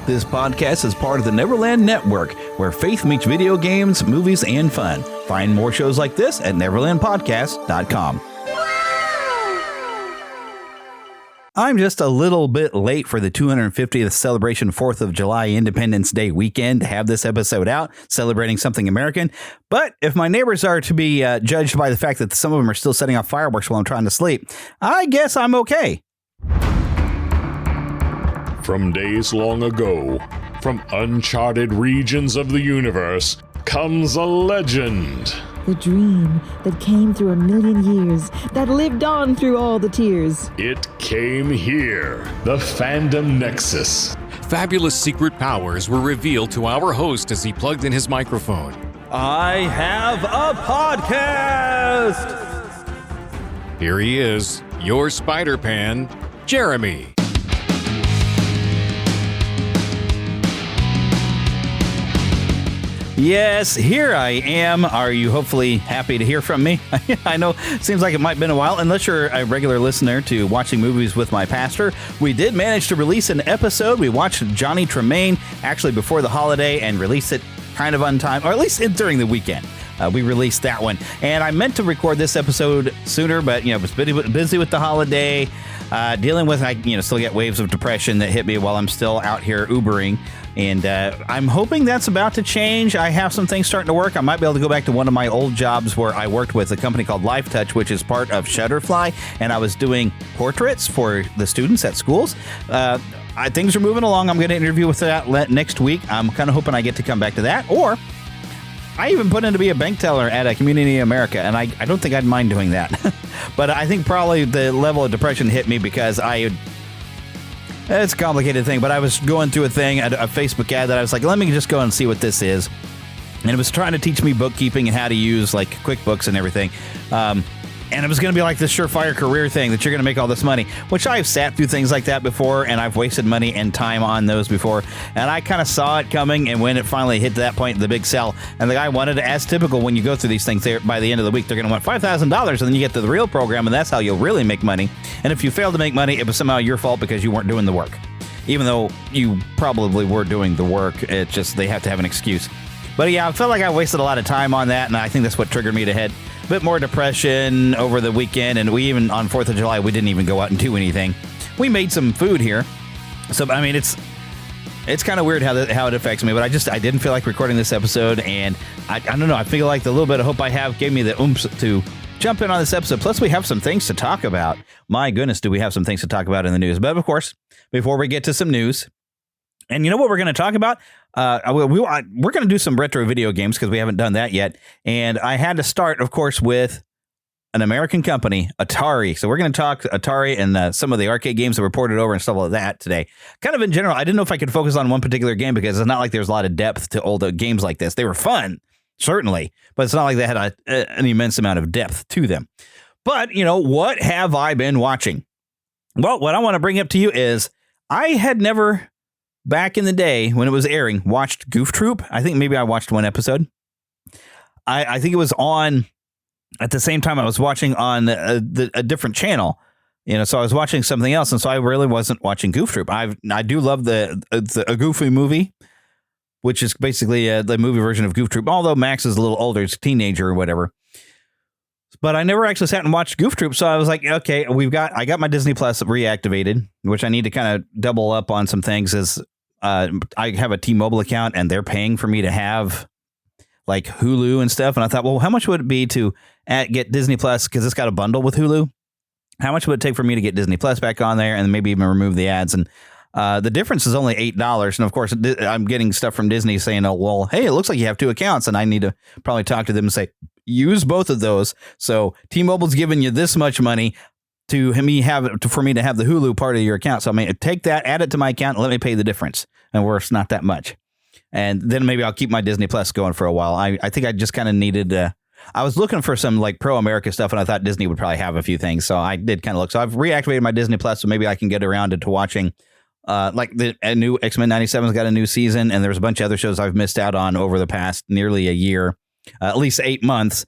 This podcast is part of the Neverland Network, where faith meets video games, movies, and fun. Find more shows like this at neverlandpodcast.com. I'm just a little bit late for the 250th celebration 4th of July Independence Day weekend to have this episode out, celebrating something American. But if my neighbors are to be judged by the fact that some of them are still setting off fireworks while I'm trying to sleep, I guess I'm okay. From days long ago, from uncharted regions of the universe, comes a legend. The dream that came through a million years, that lived on through all the tears. It came here, the Fandom Nexus. Fabulous secret powers were revealed to our host as he plugged in his microphone. I have a podcast! Here he is, your Spider-Pan, Jeremy. Yes, here I am. Are you hopefully happy to hear from me? I know it seems like it might have been a while. Unless you're a regular listener to Watching Movies with My Pastor, we did manage to release an episode. We watched Johnny Tremaine actually before the holiday and released it kind of on time, or at least during the weekend. We released that one. And I meant to record this episode sooner, but, was busy with the holiday, dealing with, I still get waves of depression that hit me while I'm still out here Ubering. And I'm hoping that's about to change. I have some things starting to work. I might be able to go back to one of my old jobs where I worked with a company called LifeTouch, which is part of Shutterfly, and I was doing portraits for the students at schools. Things are moving along. I'm going to interview with that next week. I'm kind of hoping I get to come back to that. Or I even put in to be a bank teller at a Community America, and I don't think I'd mind doing that. But I think probably the level of depression hit me because it's a complicated thing, but I was going through a Facebook ad that I was like, let me just go and see what this is. And it was trying to teach me bookkeeping and how to use like QuickBooks and everything. And it was going to be like this surefire career thing that you're going to make all this money, which I've sat through things like that before, and I've wasted money and time on those before. And I kind of saw it coming, and when it finally hit that point, the big sell, and the guy wanted, as typical when you go through these things, by the end of the week, they're going to want $5,000, and then you get to the real program, and that's how you'll really make money. And if you fail to make money, it was somehow your fault because you weren't doing the work. Even though you probably were doing the work, it's just they have to have an excuse. But yeah, I felt like I wasted a lot of time on that, and I think that's what triggered me to head a bit more depression over the weekend. And we even, on 4th of July, we didn't even go out and do anything. We made some food here. So, I mean, it's kind of weird how it affects me, but I didn't feel like recording this episode, and I don't know, I feel like the little bit of hope I have gave me the oomph to jump in on this episode. Plus, we have some things to talk about. My goodness, do we have some things to talk about in the news. But of course, before we get to some news, and you know what we're going to talk about? We're going to do some retro video games because we haven't done that yet. And I had to start, of course, with an American company, Atari. So we're going to talk Atari and some of the arcade games that were ported over and stuff like that today. Kind of in general, I didn't know if I could focus on one particular game because it's not like there's a lot of depth to old games like this. They were fun, certainly, but it's not like they had an immense amount of depth to them. But, what have I been watching? Well, what I want to bring up to you is I had never, back in the day when it was airing, watched Goof Troop. I think maybe I watched one episode. I think it was on at the same time I was watching on a different channel, so I was watching something else. And so I really wasn't watching Goof Troop. I do love a Goofy movie, which is basically the movie version of Goof Troop. Although Max is a little older, he's a teenager or whatever. But I never actually sat and watched Goof Troop, so I was like, okay, I got my Disney Plus reactivated, which I need to kind of double up on some things. As I have a T-Mobile account, and they're paying for me to have like Hulu and stuff. And I thought, well, how much would it be to get Disney Plus, because it's got a bundle with Hulu? How much would it take for me to get Disney Plus back on there and maybe even remove the ads? And the difference is only $8. And of course, I'm getting stuff from Disney saying, oh, well, hey, it looks like you have two accounts. And I need to probably talk to them and say, use both of those. So T-Mobile's giving you this much money for me to have the Hulu part of your account. So I mean, take that, add it to my account, and let me pay the difference. And it's not that much. And then maybe I'll keep my Disney Plus going for a while. I think I just kind of needed I was looking for some like pro America stuff, and I thought Disney would probably have a few things. So I did kind of look. So I've reactivated my Disney Plus, so maybe I can get around to watching like a new X-Men 97's got a new season, and there's a bunch of other shows I've missed out on over the past nearly a year, at least 8 months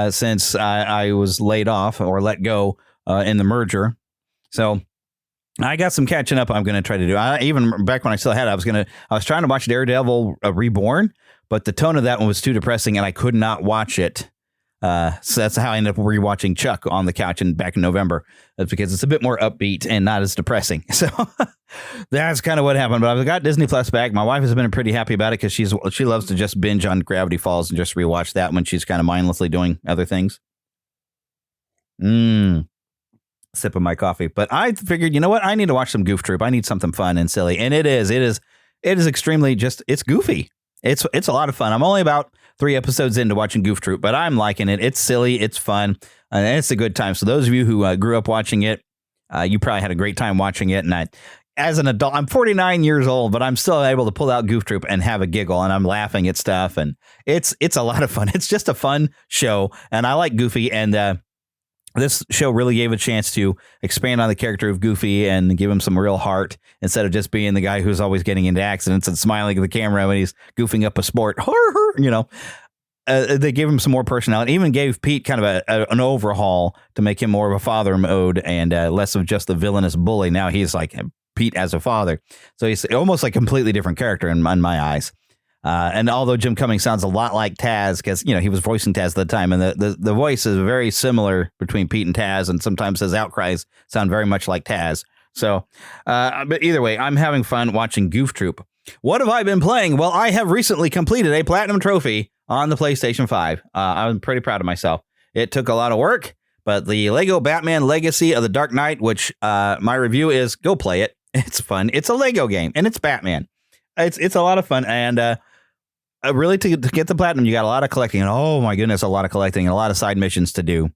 since I was laid off or let go in the merger. So I got some catching up I'm going to try to do. Even back when I still had it, I was trying to watch Daredevil Reborn, but the tone of that one was too depressing and I could not watch it. So that's how I ended up rewatching Chuck on the couch back in November. That's because it's a bit more upbeat and not as depressing. So that's kind of what happened. But I've got Disney Plus back. My wife has been pretty happy about it because she loves to just binge on Gravity Falls and just rewatch that when she's kind of mindlessly doing other things. Sip of my coffee. But I figured, you know what? I need to watch some Goof Troop. I need something fun and silly. And it is extremely it's goofy. It's a lot of fun. I'm only about 3 episodes into watching Goof Troop, but I'm liking it. It's silly. It's fun. And it's a good time. So those of you who grew up watching it, you probably had a great time watching it. And as an adult, I'm 49 years old, but I'm still able to pull out Goof Troop and have a giggle, and I'm laughing at stuff. And it's a lot of fun. It's just a fun show. And I like Goofy. And this show really gave a chance to expand on the character of Goofy and give him some real heart instead of just being the guy who's always getting into accidents and smiling at the camera when he's goofing up a sport. They gave him some more personality. Even gave Pete kind of an overhaul to make him more of a father mode and less of just the villainous bully. Now he's like Pete as a father. So he's almost like a completely different character in my eyes. And although Jim Cummings sounds a lot like Taz, because, he was voicing Taz at the time, and the voice is very similar between Pete and Taz, and sometimes his outcries sound very much like Taz. So, but either way, I'm having fun watching Goof Troop. What have I been playing? Well, I have recently completed a platinum trophy on the PlayStation 5. I'm pretty proud of myself. It took a lot of work, but the Lego Batman Legacy of the Dark Knight, which my review is, go play it. It's fun. It's a Lego game, and it's Batman. It's a lot of fun, and really, to get the platinum, you got a lot of collecting. And oh, my goodness, a lot of collecting and a lot of side missions to do.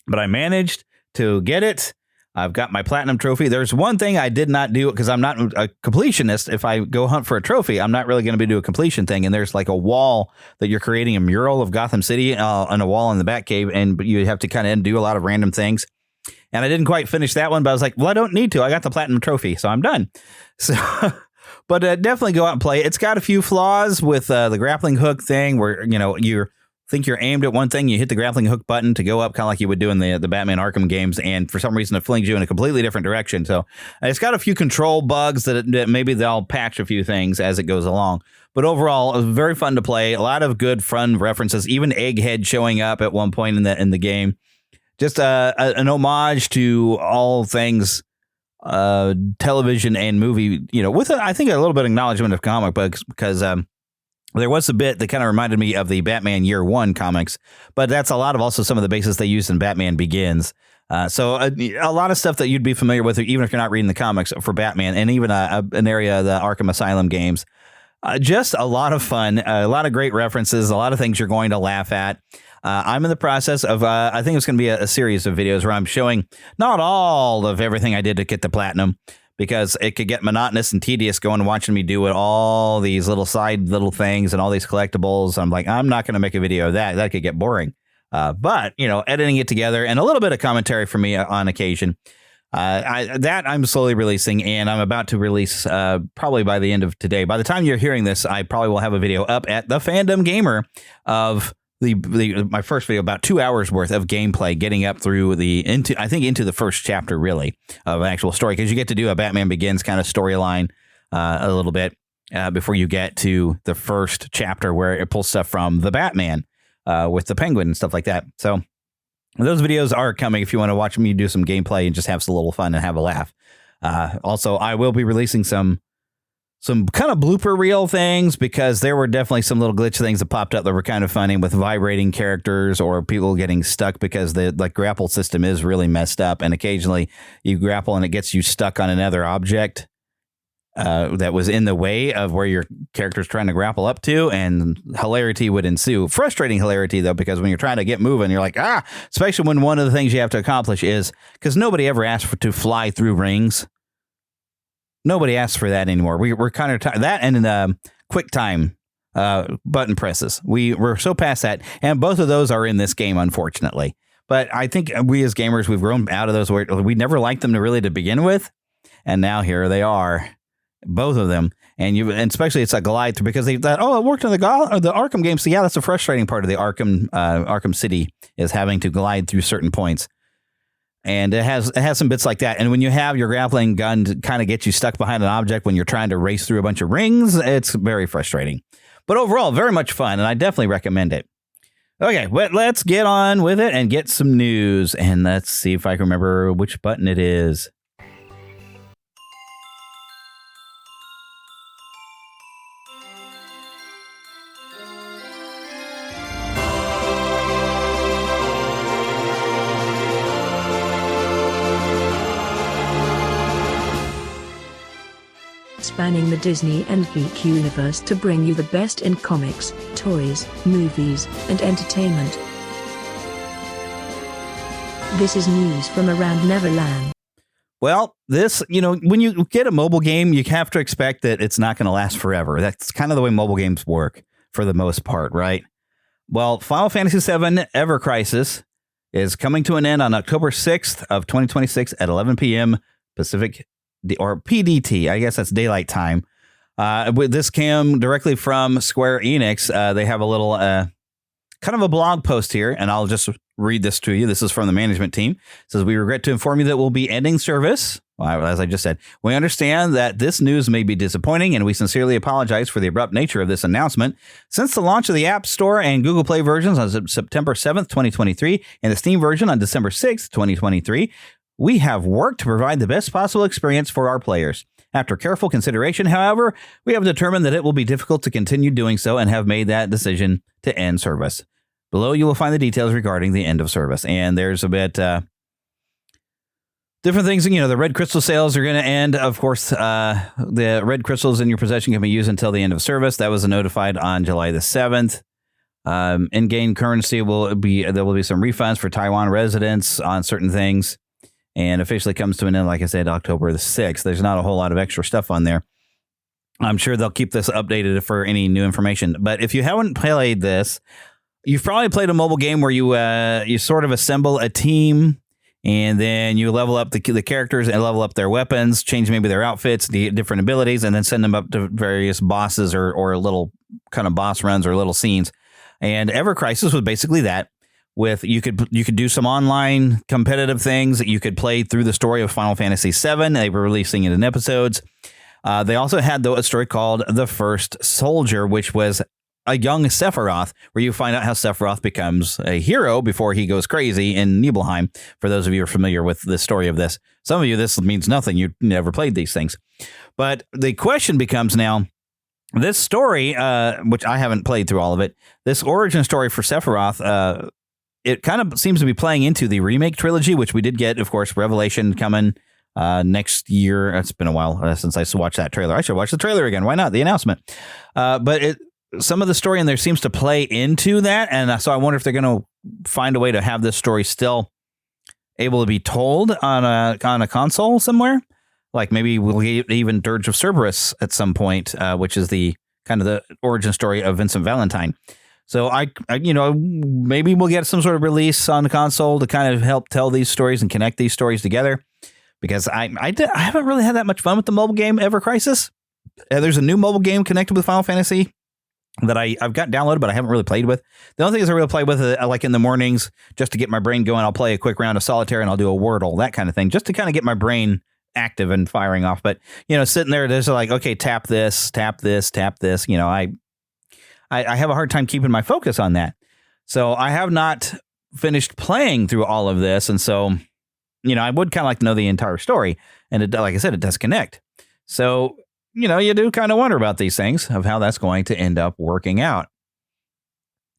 But I managed to get it. I've got my platinum trophy. There's one thing I did not do because I'm not a completionist. If I go hunt for a trophy, I'm not really going to be doing a completion thing. And there's like a wall that you're creating a mural of Gotham City on a wall in the Batcave. And you have to kind of do a lot of random things. And I didn't quite finish that one, but I was like, well, I don't need to. I got the platinum trophy, so I'm done. So... But definitely go out and play. It's got a few flaws with the grappling hook thing where, you think you're aimed at one thing. You hit the grappling hook button to go up, kind of like you would do in the Batman Arkham games. And for some reason, it flings you in a completely different direction. So it's got a few control bugs that maybe they'll patch a few things as it goes along. But overall, it was very fun to play. A lot of good, fun references, even Egghead showing up at one point in the game. Just an homage to all things television and movie, with I think a little bit of acknowledgement of comic books, because there was a bit that kind of reminded me of the Batman Year One comics, but that's a lot of also some of the bases they used in Batman Begins. So a lot of stuff that you'd be familiar with, even if you're not reading the comics for Batman, and even an area of the Arkham Asylum games. Just a lot of fun, a lot of great references, a lot of things you're going to laugh at. I'm in the process of, I think it's going to be a series of videos where I'm showing not all of everything I did to get the platinum, because it could get monotonous and tedious going and watching me do all these little things and all these collectibles. I'm like, I'm not going to make a video of that. That could get boring. But, editing it together and a little bit of commentary for me on occasion. I'm slowly releasing, and I'm about to release probably by the end of today. By the time you're hearing this, I probably will have a video up at the Fandom Gamer of my first video, about 2 hours worth of gameplay, getting up through into the first chapter really of an actual story, because you get to do a Batman Begins kind of storyline a little bit before you get to the first chapter where it pulls stuff from the Batman with the Penguin and stuff like that. So those videos are coming if you want to watch me do some gameplay and just have some little fun and have a laugh. Also, I will be releasing some kind of blooper reel things, because there were definitely some little glitch things that popped up that were kind of funny, with vibrating characters or people getting stuck because the grapple system is really messed up. And occasionally you grapple and it gets you stuck on another object that was in the way of where your character's trying to grapple up to, and hilarity would ensue. Frustrating hilarity, though, because when you're trying to get moving, you're like, especially when one of the things you have to accomplish is, because nobody ever asked to fly through rings. Nobody asks for that anymore. We're kind of that, and quick time button presses. We're so past that, and both of those are in this game, unfortunately. But I think we as gamers, we've grown out of those. We never liked them to begin with, and now here they are, both of them. And especially it's a glide through, because they thought, it worked in the Arkham games. So yeah, that's a frustrating part of the Arkham City, is having to glide through certain points. And it has some bits like that. And when you have your grappling gun to kind of get you stuck behind an object when you're trying to race through a bunch of rings, it's very frustrating. But overall, very much fun, and I definitely recommend it. Okay, but let's get on with it and get some news. And let's see if I can remember which button it is. Spanning the Disney and Geek universe to bring you the best in comics, toys, movies, and entertainment. This is news from around Neverland. Well, this, when you get a mobile game, you have to expect that it's not going to last forever. That's kind of the way mobile games work for the most part, right? Well, Final Fantasy VII Ever Crisis is coming to an end on October 6th of 2026 at 11 p.m. Pacific or PDT. I guess that's daylight time. This came directly from Square Enix. They have a little kind of a blog post here, and I'll just read this to you. This is from the management team. It says, "We regret to inform you that we'll be ending service." Well, as I just said, we understand that this news may be disappointing, and we sincerely apologize for the abrupt nature of this announcement. Since the launch of the App Store and Google Play versions on September 7th, 2023, and the Steam version on December 6th, 2023, we have worked to provide the best possible experience for our players. After careful consideration, however, we have determined that it will be difficult to continue doing so and have made that decision to end service. Below, you will find the details regarding the end of service. And there's a bit different things. The red crystal sales are going to end. Of course, the red crystals in your possession can be used until the end of service. That was notified on July the 7th. In-game currency there will be some refunds for Taiwan residents on certain things. And officially comes to an end, like I said, October the 6th. There's not a whole lot of extra stuff on there. I'm sure they'll keep this updated for any new information. But if you haven't played this, you've probably played a mobile game where you sort of assemble a team, and then you level up the characters and level up their weapons, change maybe their outfits, the different abilities, and then send them up to various bosses or little kind of boss runs or little scenes. And Ever Crisis was basically that. You could do some online competitive things. You could play through the story of Final Fantasy VII. They were releasing it in episodes. They also had a story called The First Soldier, which was a young Sephiroth, where you find out how Sephiroth becomes a hero before he goes crazy in Nibelheim. For those of you who are familiar with the story of this, some of you, this means nothing. You never played these things. But the question becomes now, this story, which I haven't played through all of it, this origin story for Sephiroth, it kind of seems to be playing into the remake trilogy, which we did get, of course, Revelation coming next year. It's been a while since I watched that trailer. I should watch the trailer again. Why not? The announcement. But some of the story in there seems to play into that. And so I wonder if they're going to find a way to have this story still able to be told on a console somewhere. Like maybe we'll get even Dirge of Cerberus at some point, which is the kind of the origin story of Vincent Valentine. So I maybe we'll get some sort of release on the console to kind of help tell these stories and connect these stories together, because I haven't really had that much fun with the mobile game Ever Crisis. There's a new mobile game connected with Final Fantasy that I've got downloaded, but I haven't really played with. The only thing is I really play with like in the mornings just to get my brain going. I'll play a quick round of solitaire and I'll do a Wordle, that kind of thing, just to kind of get my brain active and firing off. But sitting there, there's like, okay, tap this, tap this, tap this. I have a hard time keeping my focus on that. So I have not finished playing through all of this. And so, I would kind of like to know the entire story. And like I said, it does connect. So, you do kind of wonder about these things of how that's going to end up working out.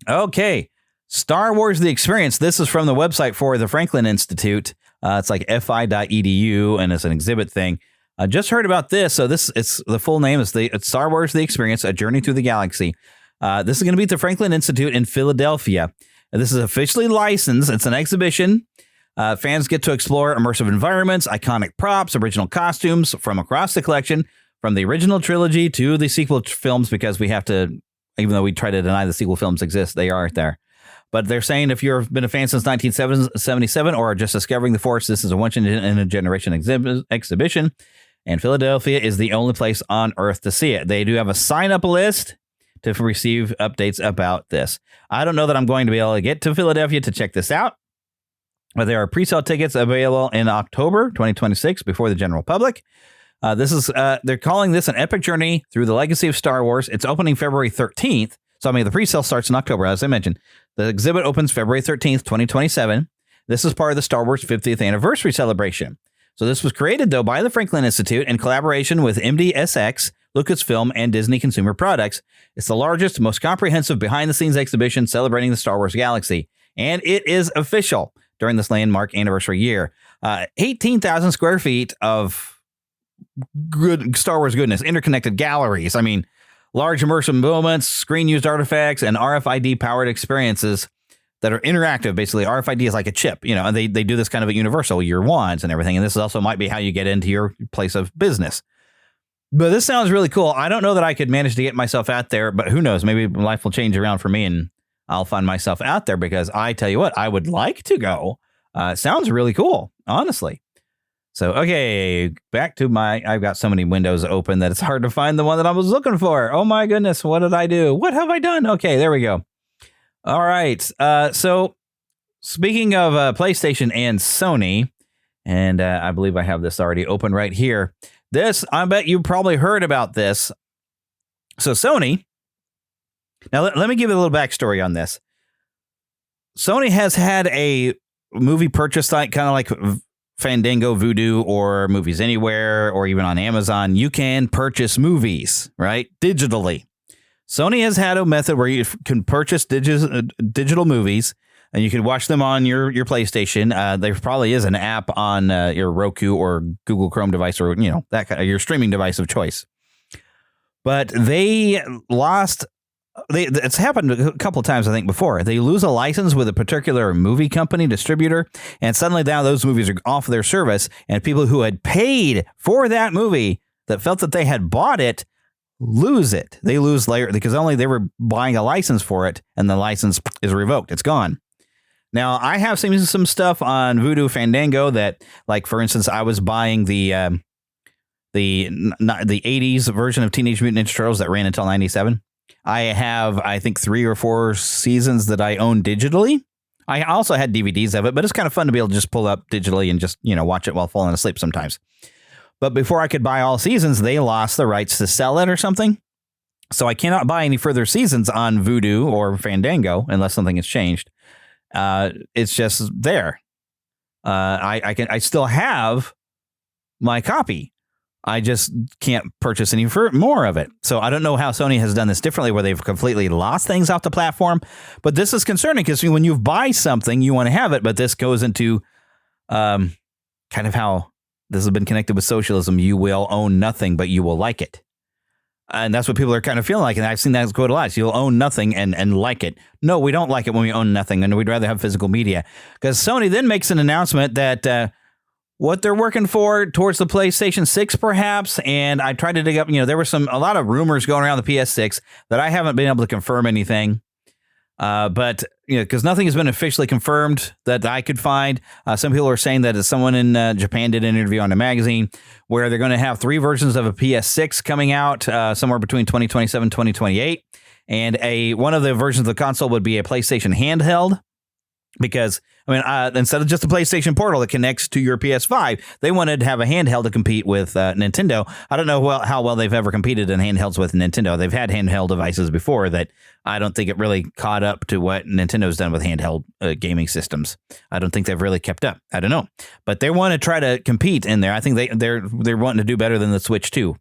Okay. Star Wars The Experience. This is from the website for the Franklin Institute. It's like fi.edu, and it's an exhibit thing. I just heard about this. So it's the full name is it's Star Wars The Experience, A Journey Through the Galaxy. This is going to be at the Franklin Institute in Philadelphia. This is officially licensed. It's an exhibition. Fans get to explore immersive environments, iconic props, original costumes from across the collection, from the original trilogy to the sequel films, because we have to, even though we try to deny the sequel films exist, they are there. But they're saying if you've been a fan since 1977 or just discovering the Force, this is a once-in-a-generation exhibition, and Philadelphia is the only place on Earth to see it. They do have a sign-up list to receive updates about this. I don't know that I'm going to be able to get to Philadelphia to check this out. But there are pre-sale tickets available in October 2026 before the general public. They're calling this an epic journey through the legacy of Star Wars. It's opening February 13th. So, I mean, the pre-sale starts in October, as I mentioned. The exhibit opens February 13th, 2027. This is part of the Star Wars 50th anniversary celebration. So this was created, though, by the Franklin Institute in collaboration with MDSX, Lucasfilm, and Disney Consumer Products. It's the largest, most comprehensive behind-the-scenes exhibition celebrating the Star Wars galaxy. And it is official during this landmark anniversary year. 18,000 square feet of good Star Wars goodness, interconnected galleries. I mean, large immersive moments, screen-used artifacts, and RFID-powered experiences that are interactive. Basically, RFID is like a chip, and they do this kind of at Universal, your wands and everything. And this also might be how you get into your place of business. But this sounds really cool. I don't know that I could manage to get myself out there, but who knows? Maybe life will change around for me and I'll find myself out there, because I tell you what, I would like to go. Sounds really cool, honestly. So, okay, back to I've got so many windows open that it's hard to find the one that I was looking for. Oh my goodness, what did I do? What have I done? Okay, there we go. All right. So speaking of PlayStation and Sony, and I believe I have this already open right here. I bet you probably heard about this. So Sony, now let me give you a little backstory on this. Sony has had a movie purchase site, kind of like Fandango, Vudu, or Movies Anywhere, or even on Amazon. You can purchase movies, right? Digitally. Sony has had a method where you can purchase digital movies, and you can watch them on your PlayStation. There probably is an app on your Roku or Google Chrome device, or that kind of your streaming device of choice. But they lost. It's happened a couple of times, I think, before. They lose a license with a particular movie company distributor, and suddenly now those movies are off their service, and people who had paid for that movie that felt that they had bought it lose it. They lose later because only they were buying a license for it, and the license is revoked. It's gone. Now, I have seen some stuff on Vudu Fandango that, like, for instance, I was buying the 80s version of Teenage Mutant Ninja Turtles that ran until 97. I have, I think, 3 or 4 seasons that I own digitally. I also had DVDs of it, but it's kind of fun to be able to just pull up digitally and just, watch it while falling asleep sometimes. But before I could buy all seasons, they lost the rights to sell it or something. So I cannot buy any further seasons on Vudu or Fandango unless something has changed. It's just there. I still have my copy. I just can't purchase any more of it. So I don't know how Sony has done this differently, where they've completely lost things off the platform. But this is concerning, because when you buy something, you want to have it. But this goes into kind of how this has been connected with socialism. You will own nothing, but you will like it. And that's what people are kind of feeling like. And I've seen that quote a lot. So you'll own nothing and like it. No, we don't like it when we own nothing, and we'd rather have physical media. Because Sony then makes an announcement that what they're working for towards the PlayStation 6, perhaps. And I tried to dig up, there were a lot of rumors going around the PS6 that I haven't been able to confirm anything. But, because nothing has been officially confirmed that I could find. Some people are saying that someone in Japan did an interview on a magazine where they're going to have 3 versions of a PS6 coming out somewhere between 2027 and 2028. And one of the versions of the console would be a PlayStation handheld. Because, instead of just a PlayStation Portal that connects to your PS5, they wanted to have a handheld to compete with Nintendo. I don't know how well they've ever competed in handhelds with Nintendo. They've had handheld devices before that I don't think it really caught up to what Nintendo's done with handheld gaming systems. I don't think they've really kept up. I don't know. But they want to try to compete in there. I think they're wanting to do better than the Switch too.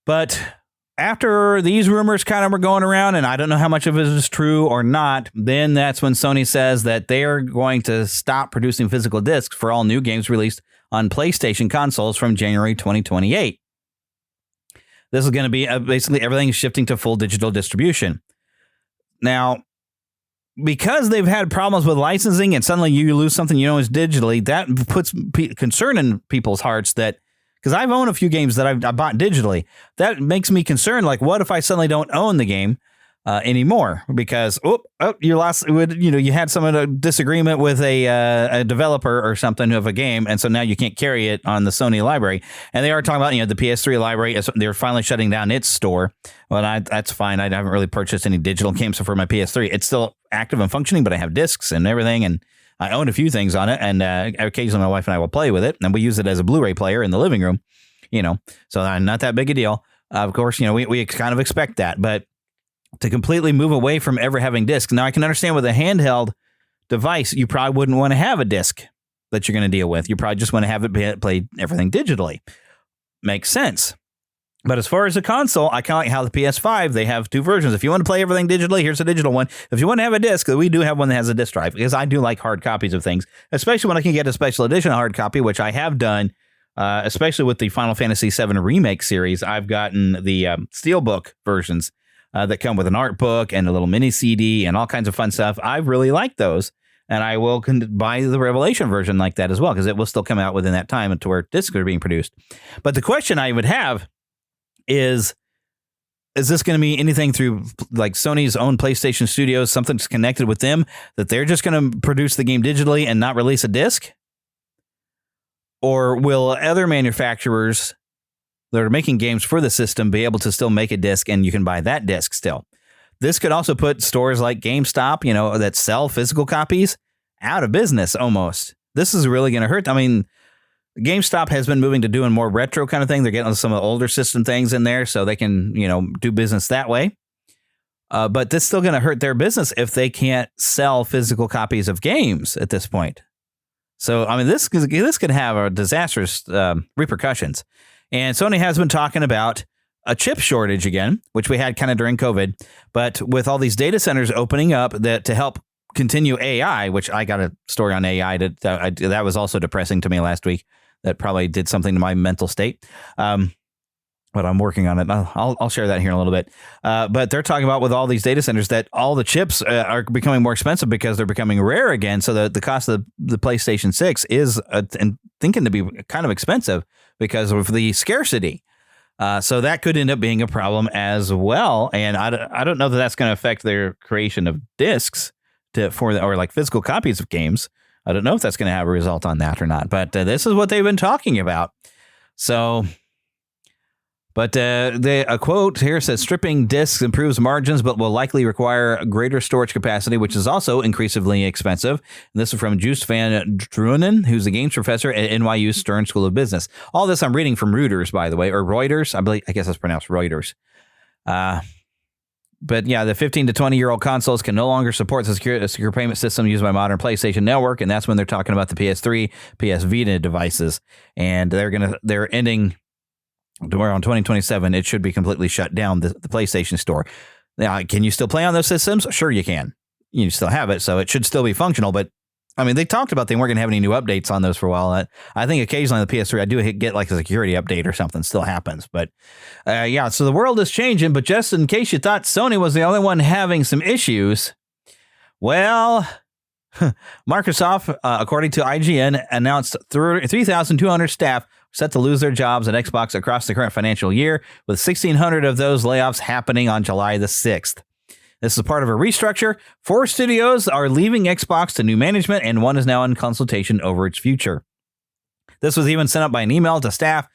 But after these rumors kind of were going around, and I don't know how much of it is true or not, then that's when Sony says that they are going to stop producing physical discs for all new games released on PlayStation consoles from January 2028. This is going to be basically everything is shifting to full digital distribution. Now, because they've had problems with licensing and suddenly you lose something is digitally, that puts concern in people's hearts that, because I've owned a few games that I bought digitally. That makes me concerned. Like, what if I suddenly don't own the game anymore? Because you lost. You had some of a disagreement with a developer or something of a game, and so now you can't carry it on the Sony library. And they are talking about the PS3 library. They're finally shutting down its store. Well, that's fine. I haven't really purchased any digital games for my PS3. It's still active and functioning, but I have discs and everything, and I own a few things on it, and occasionally my wife and I will play with it, and we use it as a Blu-ray player in the living room, so not that big a deal. Of course, we kind of expect that, but to completely move away from ever having discs. Now, I can understand with a handheld device, you probably wouldn't want to have a disc that you're going to deal with. You probably just want to have it play everything digitally. Makes sense. But as far as a console, I kind of like how the PS5, they have 2 versions. If you want to play everything digitally, here's a digital one. If you want to have a disc, we do have one that has a disc drive, because I do like hard copies of things, especially when I can get a special edition hard copy, which I have done, especially with the Final Fantasy VII Remake series. I've gotten the Steelbook versions that come with an art book and a little mini CD and all kinds of fun stuff. I really like those, and I will buy the Revelation version like that as well, because it will still come out within that time to where discs are being produced. But the question I would have is this going to be anything through like Sony's own PlayStation Studios, something's connected with them, that they're just going to produce the game digitally and not release a disc? Or will other manufacturers that are making games for the system be able to still make a disc, and you can buy that disc still? This could also put stores like GameStop, that sell physical copies, out of business almost. This is really going to hurt. I mean, GameStop has been moving to doing more retro kind of thing. They're getting some of the older system things in there so they can, do business that way. But this is still going to hurt their business if they can't sell physical copies of games at this point. So, I mean, this could have a disastrous repercussions. And Sony has been talking about a chip shortage again, which we had kind of during COVID. But with all these data centers opening up to help continue AI, which I got a story on AI that was also depressing to me last week. That probably did something to my mental state. But I'm working on it. I'll share that here in a little bit. But they're talking about with all these data centers that all the chips are becoming more expensive because they're becoming rare again. So the cost of the PlayStation 6 is thinking to be kind of expensive because of the scarcity. So that could end up being a problem as well. And I don't know that that's going to affect their creation of discs or like physical copies of games. I don't know if that's going to have a result on that or not. But this is what they've been talking about. So... But a quote here says, stripping discs improves margins, but will likely require greater storage capacity, which is also increasingly expensive. And this is from Juice Van Drunen, who's a games professor at NYU Stern School of Business. All this I'm reading from Reuters, by the way, or Reuters. I guess that's pronounced Reuters. But yeah, the 15 to 20-year-old consoles can no longer support the secure payment system used by modern PlayStation Network, and that's when they're talking about the PS3, PS Vita devices, and they're ending. Tomorrow in 2027, it should be completely shut down, the PlayStation Store. Now, can you still play on those systems? Sure you can. You still have it, so it should still be functional. But, I mean, they talked about they weren't going to have any new updates on those for a while. I think occasionally on the PS3, I do get like a security update or something. Still happens. But, yeah, so the world is changing. But just in case you thought Sony was the only one having some issues, well... Microsoft, according to IGN, announced 3,200 staff set to lose their jobs at Xbox across the current financial year, with 1,600 of those layoffs happening on July the 6th. This is part of a restructure. 4 studios are leaving Xbox to new management, and 1 is now in consultation over its future. This was even sent out by an email to staff.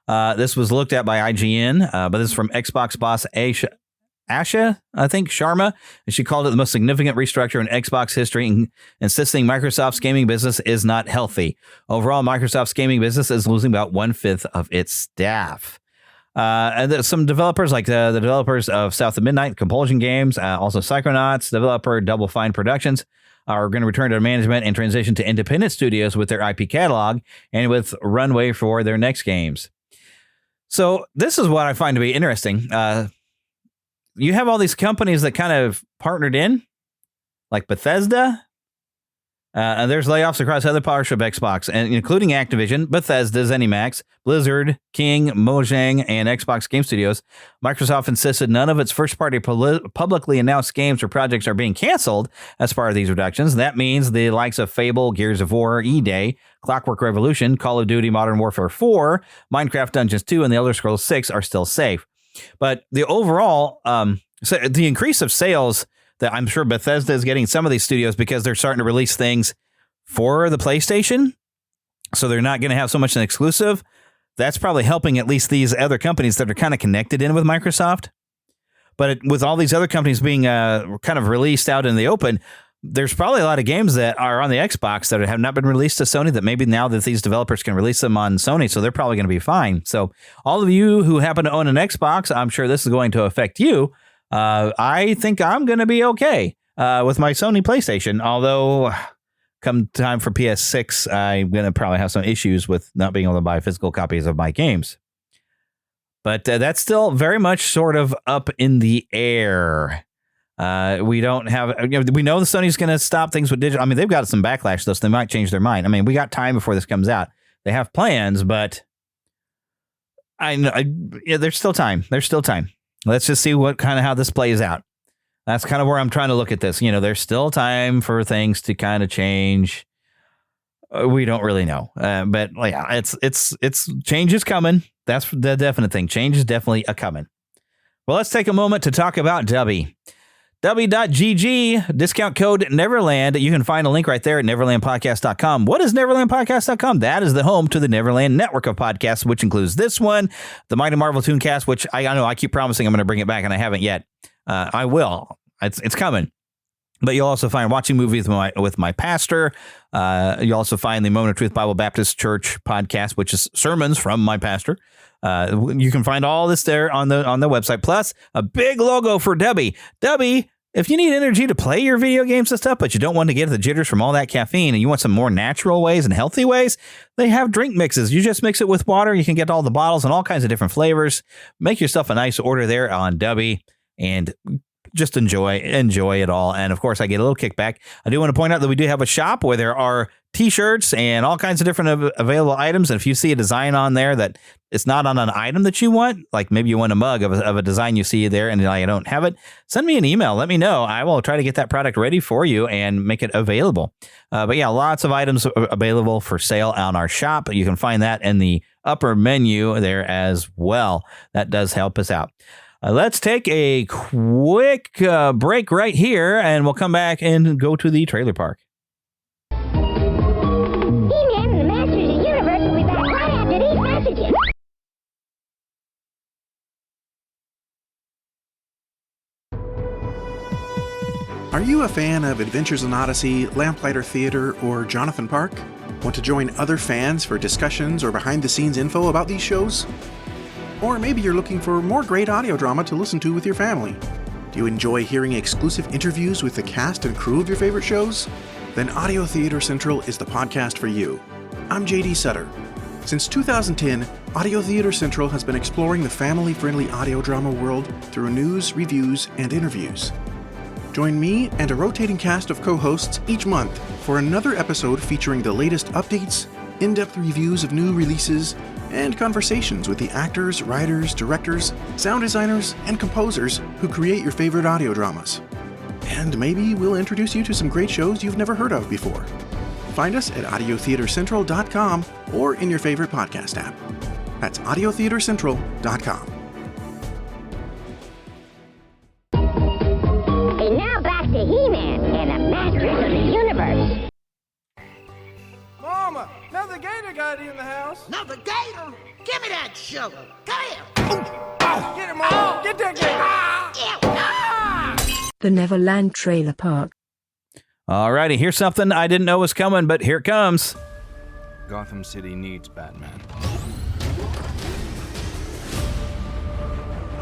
This was looked at by IGN, but this is from Xbox boss Asha, I think, Sharma, and she called it the most significant restructure in Xbox history, insisting Microsoft's gaming business is not healthy. Overall, Microsoft's gaming business is losing about 1/5 of its staff. And some developers, like the developers of South of Midnight, Compulsion Games, also Psychonauts, developer Double Fine Productions, are going to return to management and transition to independent studios with their IP catalog and with runway for their next games. So this is what I find to be interesting. You have all these companies that kind of partnered in, like Bethesda. And there's layoffs across other partners of Xbox, and including Activision, Bethesda, ZeniMax, Blizzard, King, Mojang, and Xbox Game Studios. Microsoft insisted none of its first-party publicly announced games or projects are being canceled as part of these reductions. That means the likes of Fable, Gears of War, E-Day, Clockwork Revolution, Call of Duty, Modern Warfare 4, Minecraft Dungeons 2, and The Elder Scrolls 6 are still safe. But the overall, so the increase of sales that I'm sure Bethesda is getting some of these studios because they're starting to release things for the PlayStation. So they're not going to have so much an exclusive. That's probably helping at least these other companies that are kind of connected in with Microsoft. But with all these other companies being kind of released out in the open, there's probably a lot of games that are on the Xbox that have not been released to Sony that maybe now that these developers can release them on Sony, so they're probably going to be fine. So all of you who happen to own an Xbox, I'm sure this is going to affect you. I think I'm going to be okay with my Sony PlayStation, although come time for PS6, I'm going to probably have some issues with not being able to buy physical copies of my games. But that's still very much sort of up in the air. We don't have, we know the Sony's going to stop things with digital. I mean, they've got some backlash, though, so they might change their mind. I mean, we got time before this comes out. They have plans, but I know there's still time. There's still time. Let's just see how this plays out. That's kind of where I'm trying to look at this. There's still time for things to kind of change. We don't really know, but yeah, it's change is coming. That's the definite thing. Change is definitely a coming. Well, let's take a moment to talk about Dubby. Dubby.gg, discount code Neverland. You can find a link right there at neverlandpodcast.com. What is neverlandpodcast.com? That is the home to the Neverland network of podcasts, which includes this one, the Mighty Marvel Tooncast, which I know I keep promising I'm going to bring it back, and I haven't yet. I will. It's coming. But you'll also find Watching Movies with my pastor. You'll also find the Moment of Truth Bible Baptist Church podcast, which is sermons from my pastor. You can find all this there on the website. Plus, a big logo for Debbie. Debbie, if you need energy to play your video games and stuff, but you don't want to get the jitters from all that caffeine and you want some more natural ways and healthy ways, they have drink mixes. You just mix it with water. You can get all the bottles and all kinds of different flavors. Make yourself a nice order there on Debbie and just enjoy it all. And of course, I get a little kickback. I do want to point out that we do have a shop where there are t-shirts and all kinds of different available items. And if you see a design on there that it's not on an item that you want, like maybe you want a mug of a design you see there and I don't have it, send me an email. Let me know. I will try to get that product ready for you and make it available. But yeah, lots of items available for sale on our shop. You can find that in the upper menu there as well. That does help us out. Let's take a quick break right here, and we'll come back and go to the trailer park. He-Man and the Masters of the Universe will be back right after these messages. Are you a fan of Adventures in Odyssey, Lamplighter Theater, or Jonathan Park? Want to join other fans for discussions or behind-the-scenes info about these shows? Or maybe you're looking for more great audio drama to listen to with your family. Do you enjoy hearing exclusive interviews with the cast and crew of your favorite shows? Then Audio Theater Central is the podcast for you. I'm JD Sutter. Since 2010, Audio Theater Central has been exploring the family-friendly audio drama world through news, reviews, and interviews. Join me and a rotating cast of co-hosts each month for another episode featuring the latest updates, in-depth reviews of new releases, and conversations with the actors, writers, directors, sound designers, and composers who create your favorite audio dramas. And maybe we'll introduce you to some great shows you've never heard of before. Find us at audiotheatercentral.com or in your favorite podcast app. That's audiotheatercentral.com. And now back to He-Man and the Masters of the Universe. Mama, another gator got in the house. Another gator? Give me that sugar. Come here. Get him, Mom. Get that gator. The Neverland Trailer Park. Alrighty, here's something I didn't know was coming, but here it comes. Gotham City needs Batman.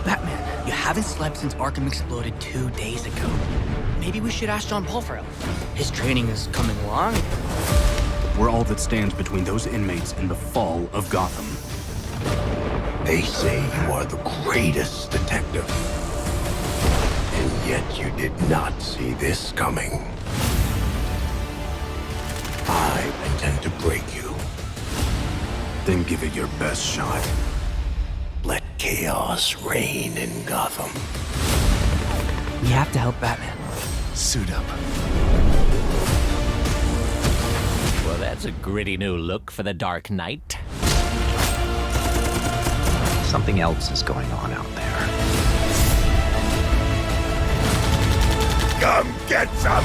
Batman, you haven't slept since Arkham exploded 2 days ago. Maybe we should ask John Paul for help. His training is coming along. We're all that stands between those inmates and the fall of Gotham. They say you are the greatest detective. And yet you did not see this coming. I intend to break you. Then give it your best shot. Let chaos reign in Gotham. We have to help Batman. Suit up. Well, that's a gritty new look for the Dark Knight. Something else is going on out there. Come get some!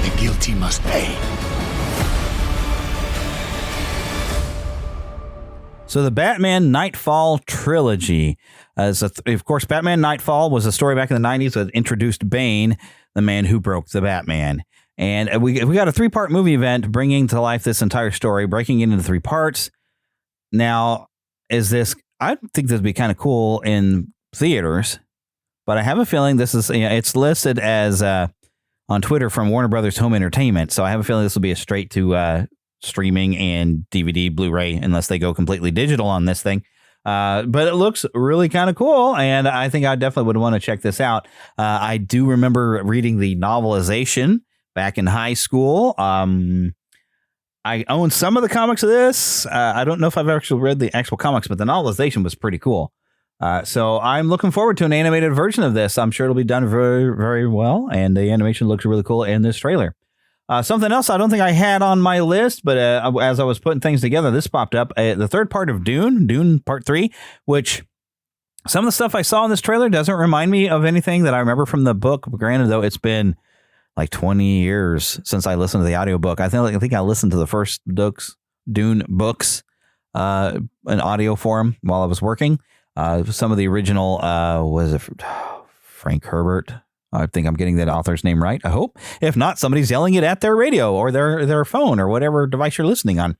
The guilty must pay. So the Batman Nightfall trilogy. Of course, Batman Nightfall was a story back in the 90s that introduced Bane, the man who broke the Batman. And we got a 3-part movie event bringing to life this entire story, breaking it into 3 parts. Now, I think this would be kind of cool in theaters, but I have a feeling this is, it's listed as on Twitter from Warner Brothers Home Entertainment. So I have a feeling this will be a straight to streaming and DVD, Blu-ray, unless they go completely digital on this thing. But it looks really kind of cool, and I think I definitely would want to check this out. I do remember reading the novelization back in high school. I own some of the comics of this. I don't know if I've actually read the actual comics, but the novelization was pretty cool. So I'm looking forward to an animated version of this. I'm sure it'll be done very, very well, and the animation looks really cool in this trailer. Something else I don't think I had on my list, but as I was putting things together, this popped up. The 3rd part of Dune Part 3, which some of the stuff I saw in this trailer doesn't remind me of anything that I remember from the book. Granted, though, it's been like 20 years since I listened to the audiobook. I think I listened to the first Dune books in audio form while I was working. Some of the original, was it Frank Herbert? I think I'm getting that author's name right. I hope. If not, somebody's yelling it at their radio or their phone or whatever device you're listening on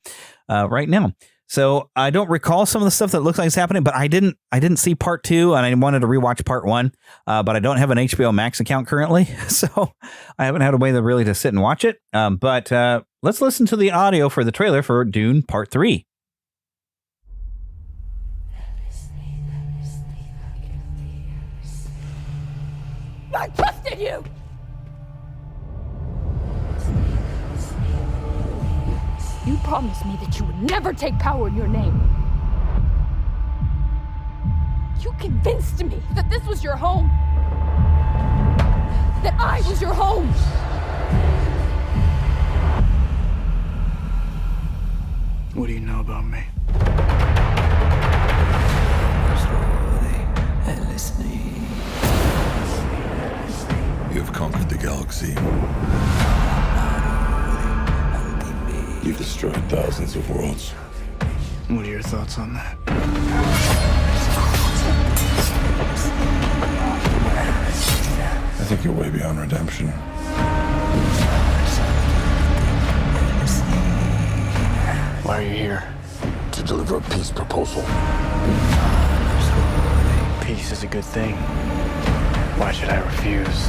right now. So I don't recall some of the stuff that looks like it's happening, but I didn't see part 2, and I wanted to rewatch part 1. But I don't have an HBO Max account currently, so I haven't had a way to sit and watch it. But let's listen to the audio for the trailer for Dune Part 3. I trusted you! You promised me that you would never take power in your name. You convinced me that this was your home. That I was your home. What do you know about me? You have conquered the galaxy. You've destroyed thousands of worlds. What are your thoughts on that? I think you're way beyond redemption. Why are you here? To deliver a peace proposal. Peace is a good thing. Why should I refuse?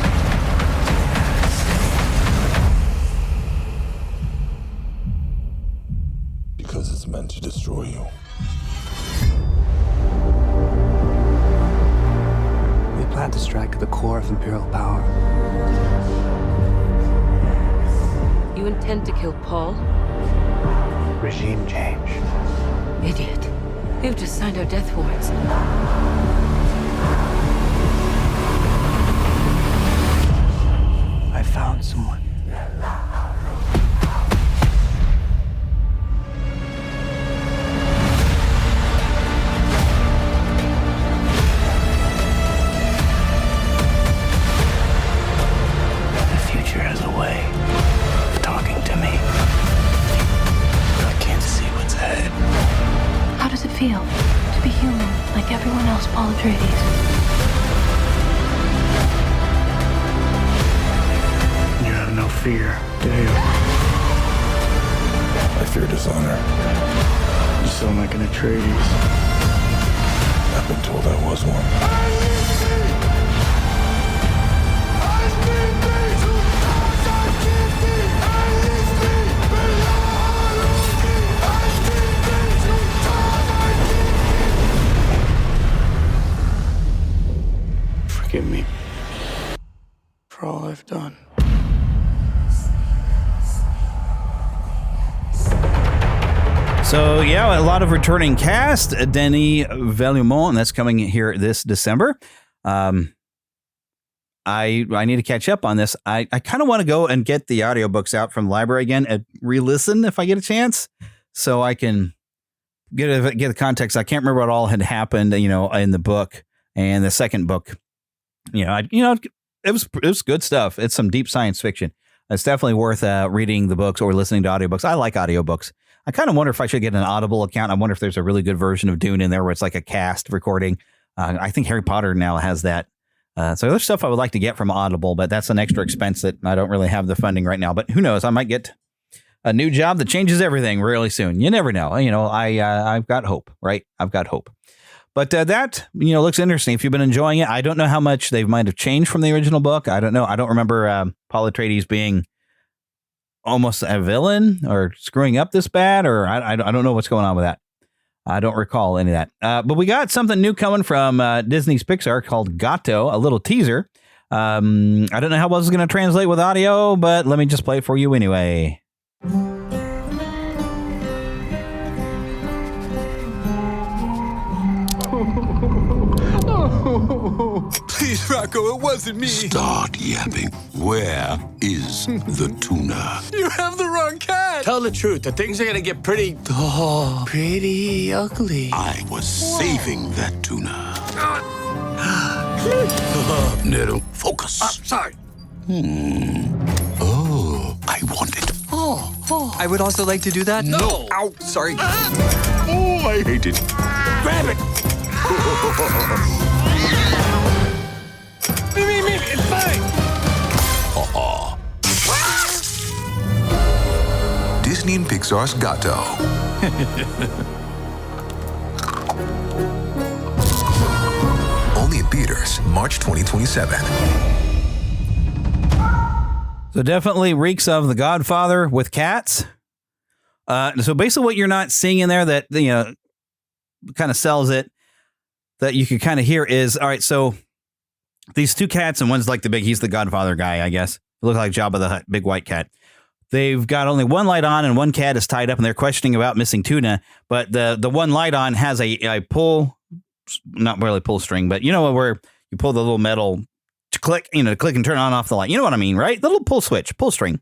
Because it's meant to destroy you. We plan to strike at the core of Imperial power. You intend to kill Paul? Regime change. Idiot. You've just signed our death warrants. I found someone. The future has a way of talking to me. I can't see what's ahead. How does it feel to be human like everyone else, Paul Atreides? No fear, do you? I fear dishonor. You sound like an Atreides. I've been told I was one. Forgive me for all I've done. So, yeah, a lot of returning cast. Denis Villeneuve, and that's coming here this December. I need to catch up on this. I kind of want to go and get the audiobooks out from the library again and re-listen if I get a chance, so I can get the context. I can't remember what all had happened, in the book and the second book. It was good stuff. It's some deep science fiction. It's definitely worth reading the books or listening to audiobooks. I like audiobooks. I kind of wonder if I should get an Audible account. I wonder if there's a really good version of Dune in there where it's like a cast recording. I think Harry Potter now has that. So there's stuff I would like to get from Audible, but that's an extra expense that I don't really have the funding right now. But who knows? I might get a new job that changes everything really soon. You never know. I've got hope, right? I've got hope. But that, looks interesting. If you've been enjoying it, I don't know how much they might have changed from the original book. I don't know. I don't remember Paul Atreides being almost a villain or screwing up this bad, or I don't know what's going on with that. I don't recall any of that. But we got something new coming from Disney's Pixar called Gato, a little teaser. I don't know how well this is going to translate with audio, but let me just play it for you anyway. Please, Rocco, it wasn't me. Start yapping. Where is the tuna? You have the wrong cat. Tell the truth. The things are gonna get pretty ugly. I was saving that tuna. Nero, focus. Sorry. Oh, I want it. Oh. I would also like to do that. No. Ow, sorry. Oh, I hate it. Grab it. Me, it's fine. Disney and Pixar's Gato. Only in theaters, March 2027. So definitely reeks of The Godfather with cats. So basically what you're not seeing in there that, kind of sells it, that you can kind of hear is, all right, so these two cats, and one's like he's the Godfather guy, I guess. Look like Jabba the Hutt, big white cat. They've got only one light on and one cat is tied up and they're questioning about missing tuna. But the one light on has a pull, not really pull string, but where you pull the little metal to click, click and turn on off the light. You know what I mean, right? The little pull switch, pull string.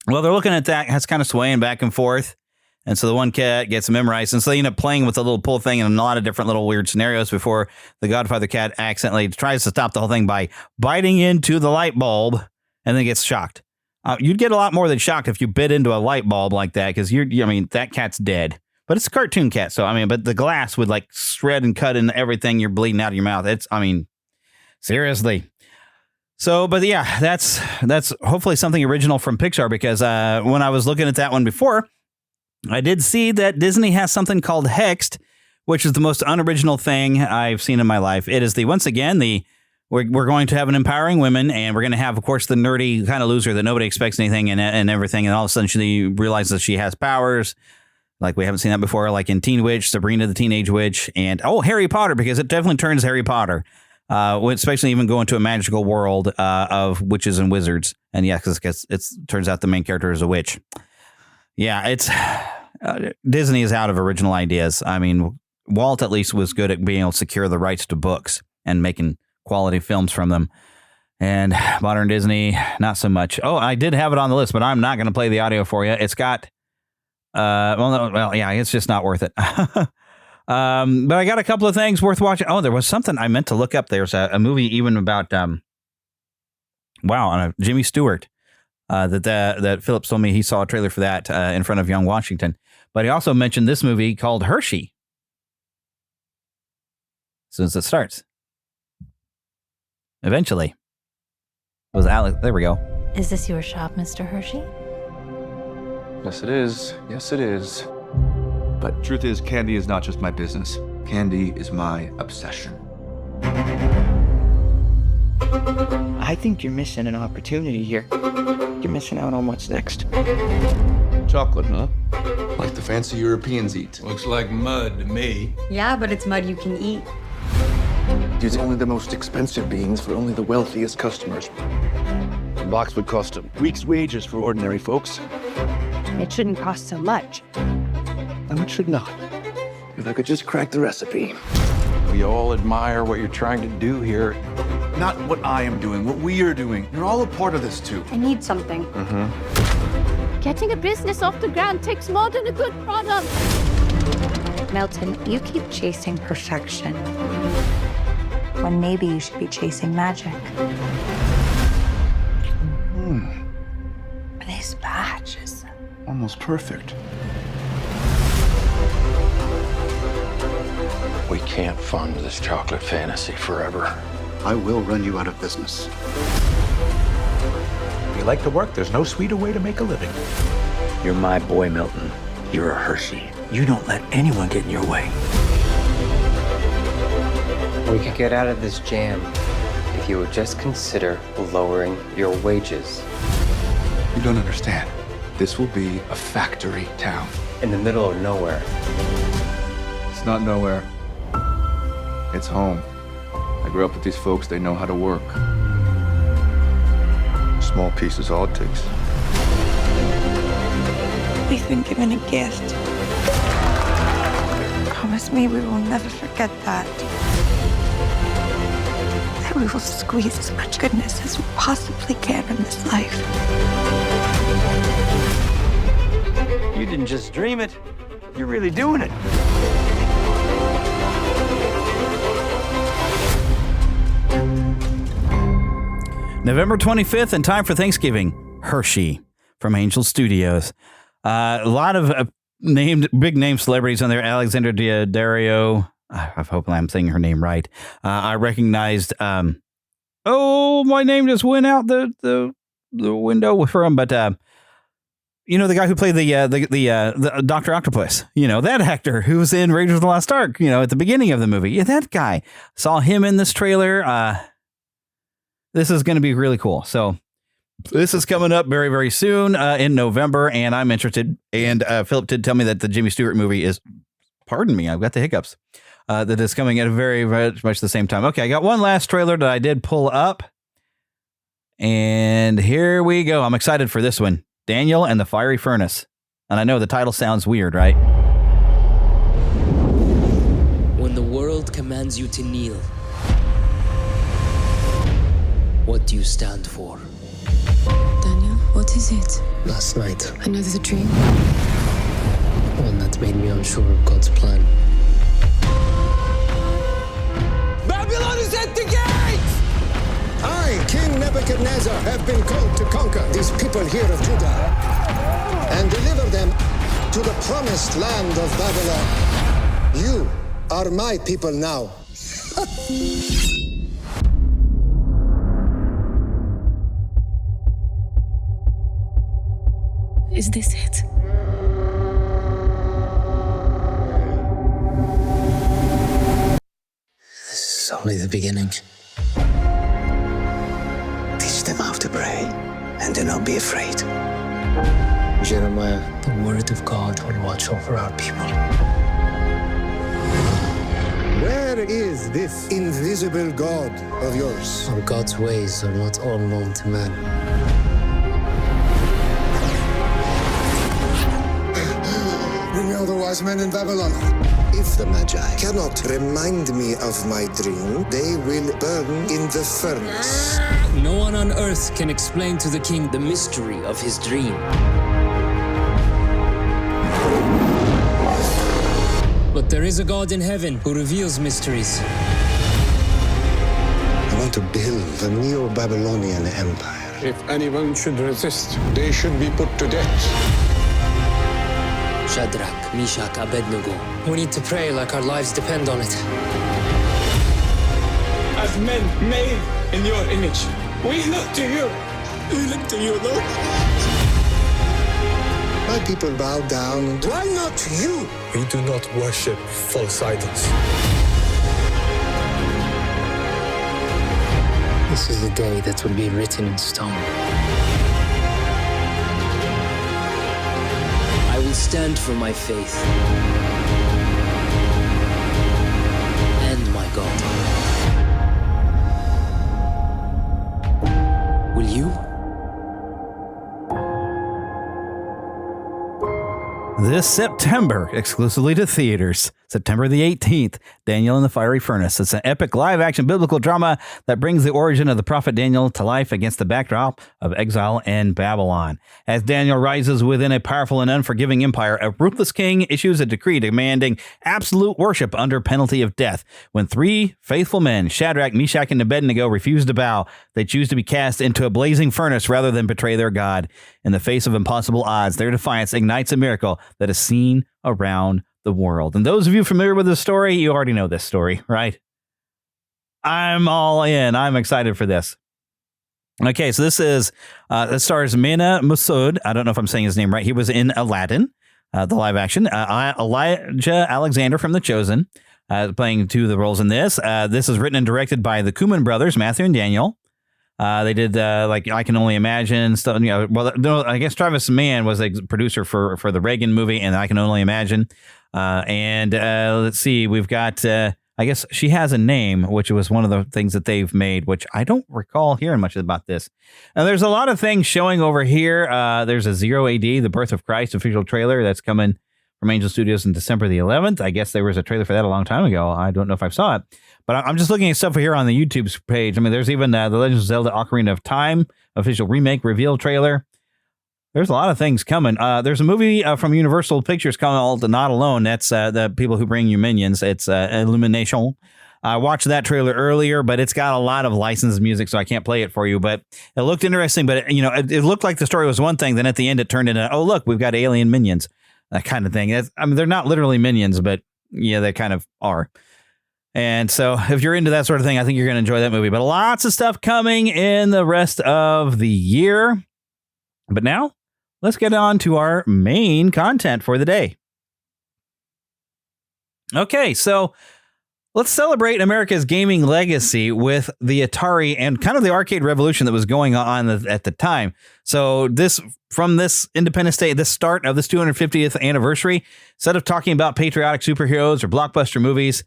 Well, they're looking at that. It's kind of swaying back and forth. And so the one cat gets memorized. And so they end up playing with the little pull thing in a lot of different little weird scenarios before the Godfather cat accidentally tries to stop the whole thing by biting into the light bulb and then gets shocked. You'd get a lot more than shocked if you bit into a light bulb like that because that cat's dead. But it's a cartoon cat. So, but the glass would shred and cut into everything. You're bleeding out of your mouth. Seriously. So, but yeah, that's hopefully something original from Pixar because when I was looking at that one before, I did see that Disney has something called Hexed, which is the most unoriginal thing I've seen in my life. It is we're going to have an empowering women, and we're going to have, of course, the nerdy kind of loser that nobody expects anything and everything, and all of a sudden she realizes that she has powers, like we haven't seen that before, like in Teen Witch, Sabrina the Teenage Witch, and Harry Potter, because it definitely turns Harry Potter, especially even going to a magical world of witches and wizards, and yeah, because it turns out the main character is a witch. Yeah, it's Disney is out of original ideas. Walt at least was good at being able to secure the rights to books and making quality films from them. And modern Disney, not so much. Oh, I did have it on the list, but I'm not going to play the audio for you. It's got, it's just not worth it. But I got a couple of things worth watching. Oh, there was something I meant to look up. There's a movie even about, Jimmy Stewart. That Philip told me he saw a trailer for that in front of Young Washington. But he also mentioned this movie called Hershey. As soon as it starts. Eventually. It was Alex. There we go. Is this your shop, Mr. Hershey? Yes, it is. Yes, it is. But truth is, candy is not just my business. Candy is my obsession. I think you're missing an opportunity here. You're missing out on what's next. Chocolate, huh? Like the fancy Europeans eat. Looks like mud to me. Yeah, but it's mud you can eat. Use only the most expensive beans for only the wealthiest customers. The box would cost a week's wages for ordinary folks. It shouldn't cost so much. And it should not. If I could just crack the recipe. We all admire what you're trying to do here. Not what I am doing, what we are doing. You're all a part of this, too. I need something. Getting a business off the ground takes more than a good product. Milton, you keep chasing perfection when maybe you should be chasing magic. This batch is almost perfect. We can't fund this chocolate fantasy forever. I will run you out of business. If you like to work, there's no sweeter way to make a living. You're my boy, Milton. You're a Hershey. You don't let anyone get in your way. We could get out of this jam if you would just consider lowering your wages. You don't understand. This will be a factory town. In the middle of nowhere. It's not nowhere. It's home. I grew up with these folks. They know how to work. Small piece is all it takes. We've been given a gift. Promise me we will never forget that. That we will squeeze as much goodness as we possibly can in this life. You didn't just dream it. You're really doing it. November 25th, in time for Thanksgiving, Hershey from Angel Studios. A lot of big name celebrities on there. Alexandra Daddario. I hope I'm saying her name right. I recognized. My name just went out the window for him. But the guy who played the Dr. Octopus. That actor who was in Raiders of the Lost Ark. At the beginning of the movie. Yeah, that guy. Saw him in this trailer. This is going to be really cool. So this is coming up very, very soon in November, and I'm interested. And Philip did tell me that the Jimmy Stewart movie is, pardon me, I've got the hiccups, that is coming at a very, very much the same time. Okay, I got one last trailer that I did pull up, and here we go. I'm excited for this one. Daniel and the Fiery Furnace. And I know the title sounds weird, right? When the world commands you to kneel, what do you stand for? Daniel, what is it? Last night, Another dream? one that made me unsure of God's plan. Babylon is at the gate! I, King Nebuchadnezzar, have been called to conquer these people here of Judah and deliver them to the promised land of Babylon. You are my people now. Is this it? This is only the beginning. Teach them how to pray, and do not be afraid. Jeremiah, the word of God will watch over our people. Where is this invisible God of yours? For God's ways are not all known to man. Bring me all the wise men in Babylon. If the Magi cannot remind me of my dream, they will burn in the furnace. No one on earth can explain to the king the mystery of his dream. But there is a God in heaven who reveals mysteries. I want to build a Neo-Babylonian empire. If anyone should resist, they should be put to death. Shadrach, Meshach, Abednego. We need to pray like our lives depend on it. As men made in your image, we look to you. We look to you, Lord. My people bow down. Why not you? We do not worship false idols. This is the day that will be written in stone. I will stand for my faith and my God. Will you? This September, exclusively to theaters. September the 18th, Daniel and the Fiery Furnace. It's an epic live-action biblical drama that brings the origin of the prophet Daniel to life against the backdrop of exile in Babylon. As Daniel rises within a powerful and unforgiving empire, a ruthless king issues a decree demanding absolute worship under penalty of death. When three faithful men, Shadrach, Meshach, and Abednego, refuse to bow, they choose to be cast into a blazing furnace rather than betray their God. In the face of impossible odds, their defiance ignites a miracle that is seen around the the world. And those of you familiar with this story, you already know this story, right? I'm all in. I'm excited for this. Okay, so this is, it stars Mena Massoud. I don't know if I'm saying his name right. He was in Aladdin, the live action. Elijah Alexander from The Chosen, playing two of the roles in this. This is written and directed by the Koeman brothers, Matthew and Daniel. They did like I Can Only Imagine stuff. Well, no, I guess Travis Mann was a producer for the Reagan movie and I Can Only Imagine. Let's see, we've got I guess She Has a Name, which was one of the things that they've made, which I don't recall hearing much about this. And there's a lot of things showing over here. There's a Zero AD, The Birth of Christ official trailer that's coming from Angel Studios in December the 11th. I guess there was a trailer for that a long time ago. I don't know if I saw it, but I'm just looking at stuff here on the YouTube page. I mean, there's even the Legend of Zelda Ocarina of Time official remake reveal trailer. There's a lot of things coming. There's a movie from Universal Pictures called Not Alone. That's the people who bring you Minions. It's Illumination. I watched that trailer earlier, but it's got a lot of licensed music, so I can't play it for you. But it looked interesting, but it looked like the story was one thing. Then at the end, it turned into, oh, look, we've got alien minions, that kind of thing. I mean, they're not literally minions, but yeah, they kind of are. And so if you're into that sort of thing, I think you're going to enjoy that movie. But lots of stuff coming in the rest of the year. But now, let's get on to our main content for the day. Okay, so let's celebrate America's gaming legacy with the Atari and kind of the arcade revolution that was going on at the time. So from this Independence Day, the start of this 250th anniversary, instead of talking about patriotic superheroes or blockbuster movies,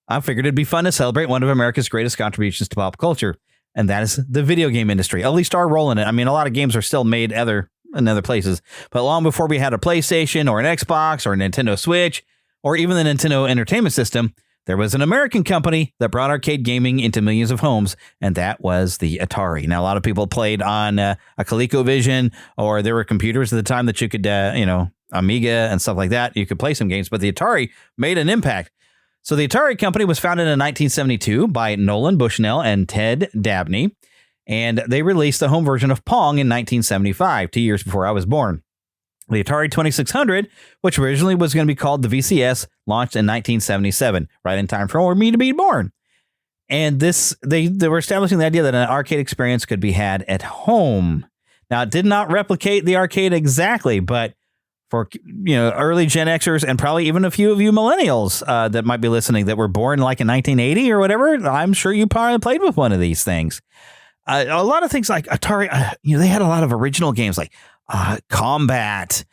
I figured it'd be fun to celebrate one of America's greatest contributions to pop culture, and that is the video game industry, at least our role in it. I mean, a lot of games are still made in other places, but long before we had a PlayStation or an Xbox or a Nintendo Switch or even the Nintendo Entertainment System, there was an American company that brought arcade gaming into millions of homes, and that was the Atari. Now, a lot of people played on a ColecoVision, or there were computers at the time that you could, Amiga and stuff like that. You could play some games, but the Atari made an impact. So the Atari company was founded in 1972 by Nolan Bushnell and Ted Dabney, and they released the home version of Pong in 1975, 2 years before I was born. The Atari 2600, which originally was going to be called the VCS, launched in 1977, right in time for me to be born. And they were establishing the idea that an arcade experience could be had at home. Now, it did not replicate the arcade exactly, but for early Gen Xers and probably even a few of you millennials that might be listening that were born like in 1980 or whatever, I'm sure you probably played with one of these things. A lot of things like Atari, they had a lot of original games like Combat,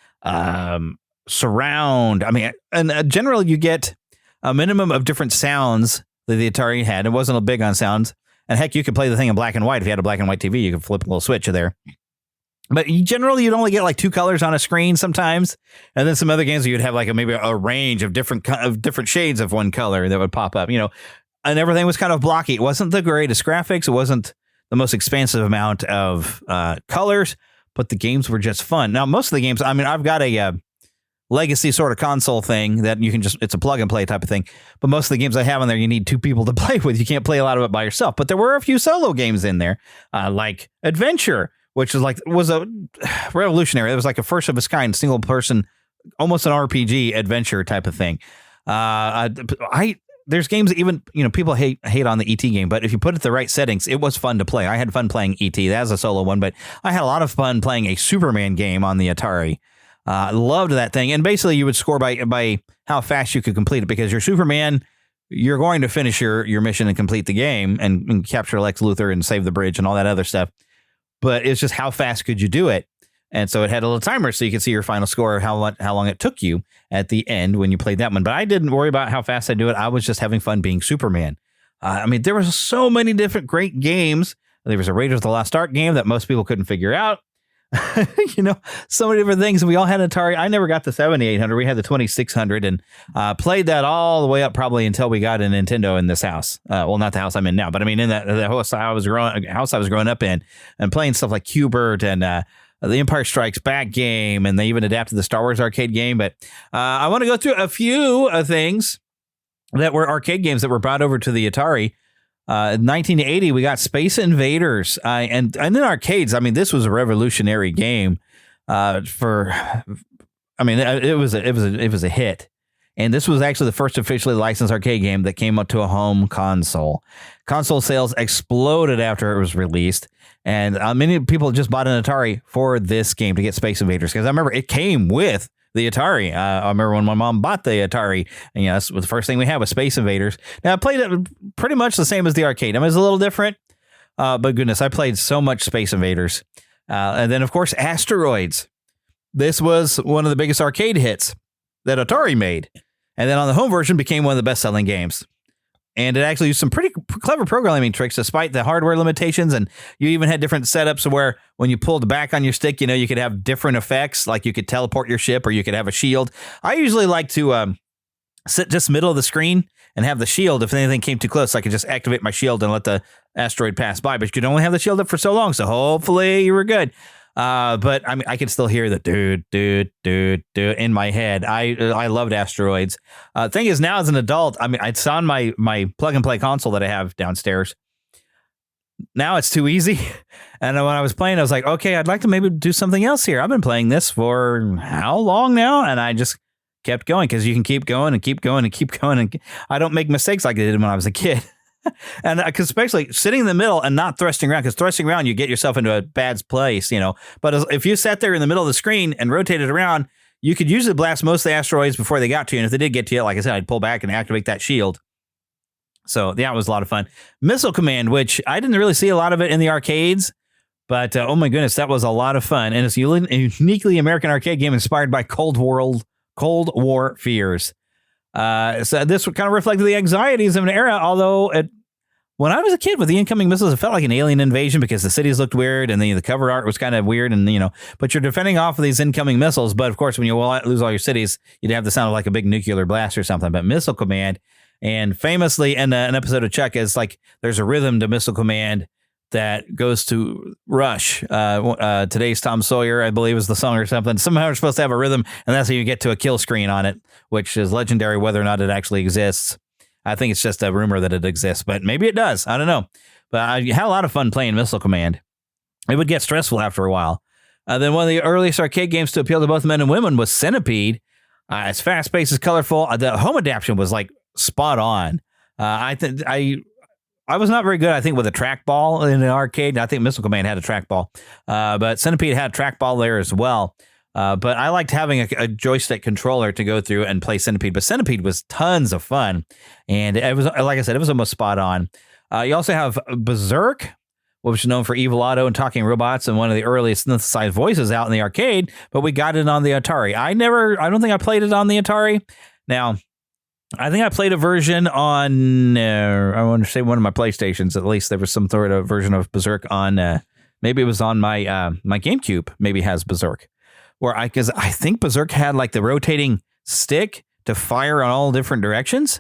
Surround. I mean, and generally you get a minimum of different sounds that the Atari had. It wasn't big on sounds. And heck, you could play the thing in black and white. If you had a black and white TV, you could flip a little switch there. But generally, you'd only get like two colors on a screen sometimes. And then some other games, you'd have like maybe a range of different shades of one color that would pop up, and everything was kind of blocky. It wasn't the greatest graphics. It wasn't the most expansive amount of colors, but the games were just fun. Now, most of the games, I mean, I've got a legacy sort of console thing that you can it's a plug and play type of thing. But most of the games I have on there, you need two people to play with. You can't play a lot of it by yourself. But there were a few solo games in there, like Adventure, which was a revolutionary. It was like a first of its kind, single person, almost an RPG adventure type of thing. There's games that even, people hate on the ET game, but if you put it the right settings, it was fun to play. I had fun playing ET. That was a solo one, but I had a lot of fun playing a Superman game on the Atari. Loved that thing. And basically you would score by how fast you could complete it, because you're Superman, you're going to finish your mission and complete the game and capture Lex Luthor and save the bridge and all that other stuff. But it's just how fast could you do it? And so it had a little timer so you could see your final score, how long it took you at the end when you played that one. But I didn't worry about how fast I do it. I was just having fun being Superman. I mean, there were so many different great games. There was a Raiders of the Lost Ark game that most people couldn't figure out. So many different things. We all had Atari. I never got the 7800. We had the 2600 and played that all the way up probably until we got a Nintendo in this house. Well, not the house I'm in now, but I mean in the house I was growing up in, and playing stuff like Q*bert and the Empire Strikes Back game, and they even adapted the Star Wars arcade game. But I want to go through a few things that were arcade games that were brought over to the Atari. In 1980, we got Space Invaders, and in arcades. I mean, this was a revolutionary game. It was a hit, And this was actually the first officially licensed arcade game that came up to a home console. Console sales exploded after it was released. And many people just bought an Atari for this game to get Space Invaders. Because I remember it came with the Atari. I remember when my mom bought the Atari. And that's the first thing we had was Space Invaders. Now, I played it pretty much the same as the arcade. I mean, it was a little different. But goodness, I played so much Space Invaders. And then, of course, Asteroids. This was one of the biggest arcade hits that Atari made. And then on the home version became one of the best-selling games. And it actually used some pretty clever programming tricks despite the hardware limitations. And you even had different setups where when you pulled back on your stick, you could have different effects, like you could teleport your ship or you could have a shield. I usually like to sit just middle of the screen and have the shield. If anything came too close, I could just activate my shield and let the asteroid pass by. But you could only have the shield up for so long, so hopefully you were good. But I mean, I could still hear the dude in my head. I loved Asteroids. Thing is, now as an adult, I mean, it's on my plug and play console that I have downstairs. Now it's too easy. And when I was playing, I was like, okay, I'd like to maybe do something else here. I've been playing this for how long now? And I just kept going because you can keep going and keep going and keep going. And I don't make mistakes like I did when I was a kid. And especially sitting in the middle and not thrusting around, because thrusting around, you get yourself into a bad place, But if you sat there in the middle of the screen and rotated around, you could usually blast most of the asteroids before they got to you. And if they did get to you, like I said, I'd pull back and activate that shield. So yeah, it was a lot of fun. Missile Command, which I didn't really see a lot of it in the arcades, but oh my goodness, that was a lot of fun. And it's a uniquely American arcade game inspired by Cold War fears. So this kind of reflected the anxieties of an era, although when I was a kid with the incoming missiles, it felt like an alien invasion because the cities looked weird and the cover art was kind of weird. And, but you're defending off of these incoming missiles. But of course, when you lose all your cities, you'd have the sound of like a big nuclear blast or something. But Missile Command, and famously in an episode of Chuck, is like there's a rhythm to Missile Command that goes to Rush. Today's Tom Sawyer, I believe, is the song or something. Somehow we're supposed to have a rhythm, and that's how you get to a kill screen on it, which is legendary whether or not it actually exists. I think it's just a rumor that it exists, but maybe it does. I don't know. But I had a lot of fun playing Missile Command. It would get stressful after a while. Then one of the earliest arcade games to appeal to both men and women was Centipede. It's fast-paced, it's colorful. The home adaptation was like spot on. I was not very good, I think, with a trackball in an arcade. I think Missile Command had a trackball, but Centipede had a trackball there as well. But I liked having a joystick controller to go through and play Centipede. But Centipede was tons of fun, and it was, like I said, it was almost spot on. You also have Berserk, which is known for Evil Otto and talking robots, and one of the earliest synthesized voices out in the arcade. But we got it on the Atari. I don't think I played it on the Atari. Now, I think I played a version on, I want to say one of my PlayStations. At least there was some sort of version of Berserk on, maybe it was on my my GameCube. Maybe has Berserk. Because I think Berserk had like the rotating stick to fire on all different directions.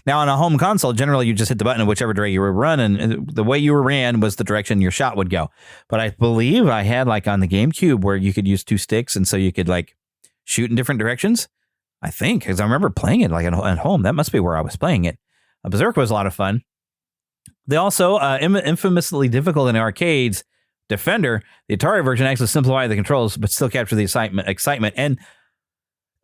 Now on a home console, generally you just hit the button in whichever direction you were running. And the way you ran was the direction your shot would go. But I believe I had like on the GameCube where you could use two sticks, and so you could like shoot in different directions. I think, because I remember playing it like at home. That must be where I was playing it. Berserk was a lot of fun. They also infamously difficult in the arcades. Defender, the Atari version, actually simplified the controls, but still captured the excitement, and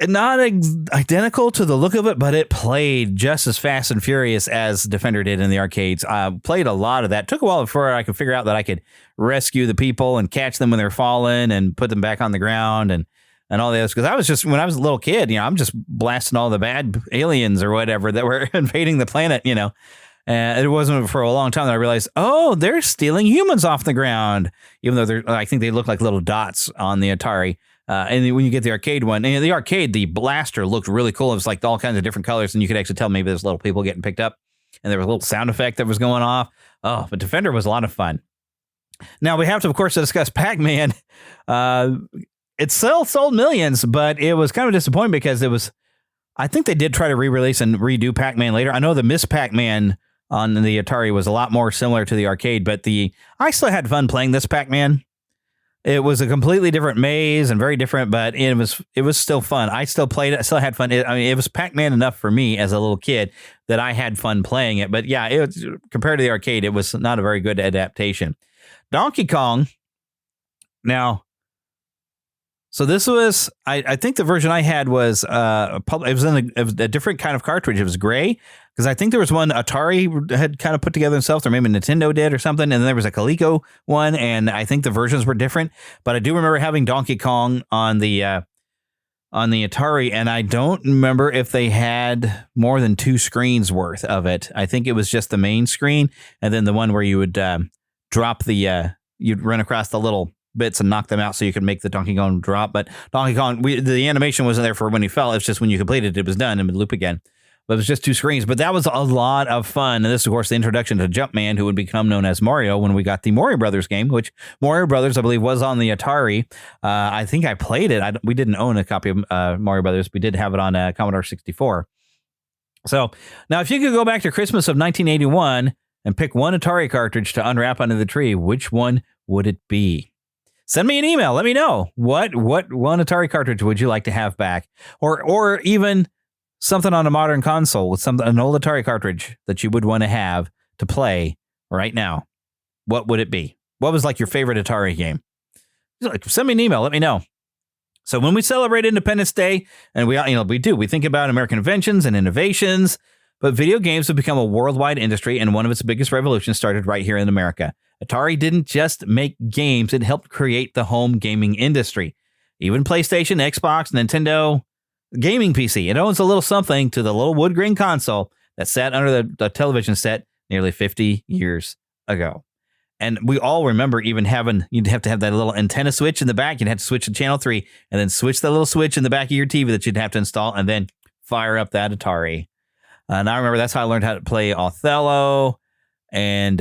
not identical to the look of it, but it played just as fast and furious as Defender did in the arcades. Played a lot of that. Took a while before I could figure out that I could rescue the people and catch them when they're falling and put them back on the ground and all this. Because I was just, when I was a little kid, I'm just blasting all the bad aliens or whatever that were invading the planet, And it wasn't for a long time that I realized, oh, they're stealing humans off the ground, even though I think they look like little dots on the Atari. And when you get the arcade one, and the arcade, the blaster looked really cool. It was like all kinds of different colors, and you could actually tell maybe there's little people getting picked up, and there was a little sound effect that was going off. Oh, but Defender was a lot of fun. Now we have to, of course, discuss Pac-Man. It still sold millions, but it was kind of disappointing because I think they did try to re-release and redo Pac-Man later. I know the Miss Pac-Man on the Atari was a lot more similar to the arcade, but I still had fun playing this Pac-Man. It was a completely different maze and very different, but it was still fun. I still played it. I still had fun. It was Pac-Man enough for me as a little kid that I had fun playing it. But yeah, compared to the arcade, it was not a very good adaptation. Donkey Kong. Now, So this was, I think the version I had was, it was in a different kind of cartridge. It was gray, because I think there was one Atari had kind of put together themselves, or maybe Nintendo did or something. And then there was a Coleco one, and I think the versions were different. But I do remember having Donkey Kong on the Atari, and I don't remember if they had more than 2 screens worth of it. I think it was just the main screen, and then the one where you would drop you'd run across the little bits and knock them out so you could make the Donkey Kong drop. But Donkey Kong, the animation wasn't there for when he fell. It's just when you completed it was done and would loop again. But it was just 2 screens. But that was a lot of fun. And this, of course, the introduction to Jumpman, who would become known as Mario when we got the Mario Brothers game, which Mario Brothers, I believe, was on the Atari. I think I played it. We didn't own a copy of Mario Brothers. We did have it on Commodore 64. So now if you could go back to Christmas of 1981 and pick one Atari cartridge to unwrap under the tree, which one would it be? Send me an email. Let me know what one Atari cartridge would you like to have back, or even something on a modern console with an old Atari cartridge that you would want to have to play right now. What would it be? What was like your favorite Atari game? Send me an email. Let me know. So when we celebrate Independence Day, and we think about American inventions and innovations, but video games have become a worldwide industry, and one of its biggest revolutions started right here in America. Atari didn't just make games, it helped create the home gaming industry. Even PlayStation, Xbox, Nintendo, gaming PC, it owns a little something to the little wood grain console that sat under the television set nearly 50 years ago. And we all remember even you'd have to have that little antenna switch in the back. You'd have to switch to channel 3 and then switch the little switch in the back of your TV that you'd have to install and then fire up that Atari. And I remember that's how I learned how to play Othello and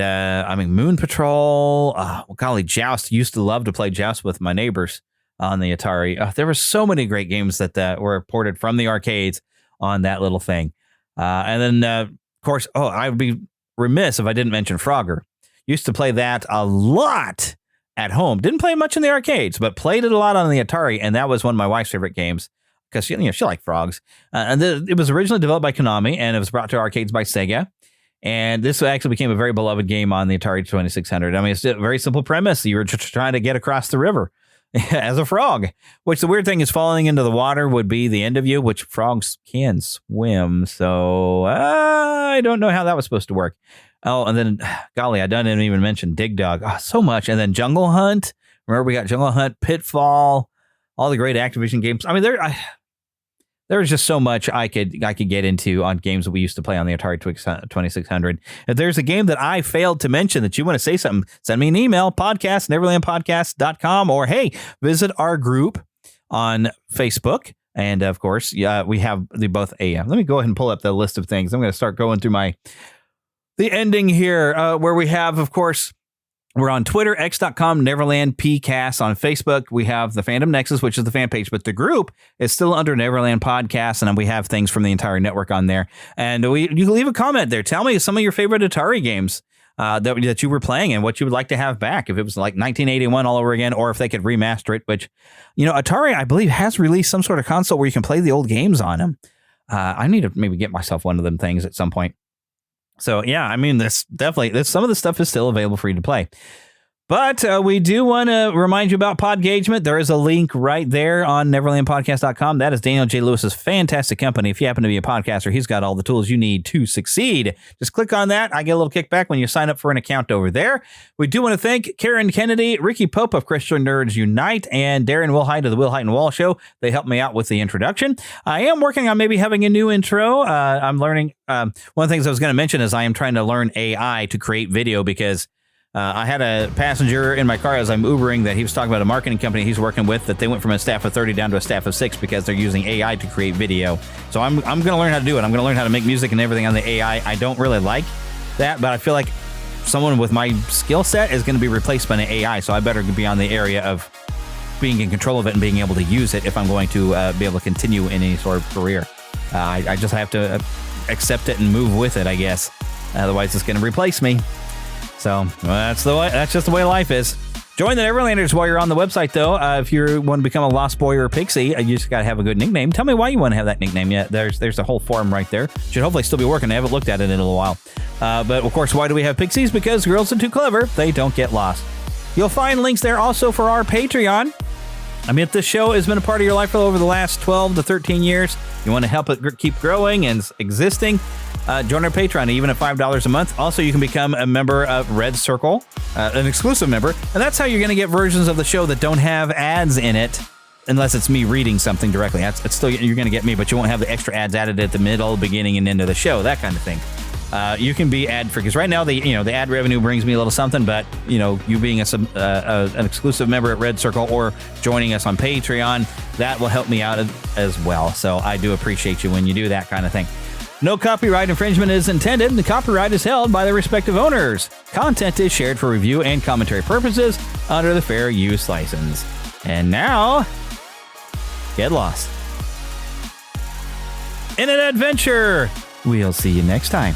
Moon Patrol. Golly, Joust. Used to love to play Joust with my neighbors on the Atari. There were so many great games that were ported from the arcades on that little thing. And then, of course, I would be remiss if I didn't mention Frogger. Used to play that a lot at home. Didn't play much in the arcades, but played it a lot on the Atari, and that was one of my wife's favorite games because she liked frogs. It was originally developed by Konami, and it was brought to arcades by Sega. And this actually became a very beloved game on the Atari 2600. I mean, it's a very simple premise. You were just trying to get across the river as a frog, which the weird thing is falling into the water would be the end of you, which frogs can swim. So I don't know how that was supposed to work. Oh, and then, golly, I didn't even mention Dig Dug. Oh, so much. And then Jungle Hunt. Remember, we got Jungle Hunt, Pitfall, all the great Activision games. I mean, there was just so much I could get into on games that we used to play on the Atari 2600. If there's a game that I failed to mention that you want to say something, send me an email, podcast@neverlandpodcast.com, or hey, visit our group on Facebook. And of course, we have both AM. Let me go ahead and pull up the list of things. I'm going to start going through the ending here, where we have, of course, we're on Twitter, x.com, Neverland PCast. On Facebook, we have the Fandom Nexus, which is the fan page, but the group is still under Neverland Podcast, and we have things from the entire network on there. And you can leave a comment there. Tell me some of your favorite Atari games that you were playing and what you would like to have back, if it was like 1981 all over again, or if they could remaster it, which, Atari, I believe, has released some sort of console where you can play the old games on them. I need to maybe get myself one of them things at some point. So, yeah, I mean, some of the stuff is still available for you to play. But we do want to remind you about Podgagement. There is a link right there on neverlandpodcast.com. That is Daniel J. Lewis's fantastic company. If you happen to be a podcaster, he's got all the tools you need to succeed. Just click on that. I get a little kickback when you sign up for an account over there. We do want to thank Karen Kennedy, Ricky Pope of Christian Nerds Unite, and Darren Wilhite of the Wilhite and Wall Show. They helped me out with the introduction. I am working on maybe having a new intro. I'm learning. One of the things I was going to mention is I am trying to learn AI to create video, because I had a passenger in my car as I'm Ubering that he was talking about a marketing company he's working with, that they went from a staff of 30 down to a staff of 6 because they're using AI to create video. So I'm going to learn how to do it. I'm going to learn how to make music and everything on the AI. I don't really like that, but I feel like someone with my skill set is going to be replaced by an AI. So I better be on the area of being in control of it and being able to use it if I'm going to be able to continue in any sort of career. I just have to accept it and move with it, I guess. Otherwise, it's going to replace me. So that's just the way life is. Join the Neverlanders while you're on the website, though. If you want to become a Lost Boy or a Pixie, you just got to have a good nickname. Tell me why you want to have that nickname. Yeah, there's a whole forum right there. Should hopefully still be working. I haven't looked at it in a little while. But, of course, why do we have Pixies? Because girls are too clever. They don't get lost. You'll find links there also for our Patreon. I mean, if this show has been a part of your life for over the last 12 to 13 years, you want to help it keep growing and existing, join our Patreon, even at $5 a month. Also, you can become a member of Red Circle, an exclusive member, and that's how you're going to get versions of the show that don't have ads in it, unless it's me reading something directly. It's still, you're going to get me, but you won't have the extra ads added at the middle, beginning, and end of the show, that kind of thing. You can be ad-free, because right now the ad revenue brings me a little something, but you being an exclusive member at Red Circle or joining us on Patreon, that will help me out as well. So I do appreciate you when you do that kind of thing. No copyright infringement is intended. The copyright is held by the respective owners. Content is shared for review and commentary purposes under the fair use license. And now, get lost in an adventure. We'll see you next time.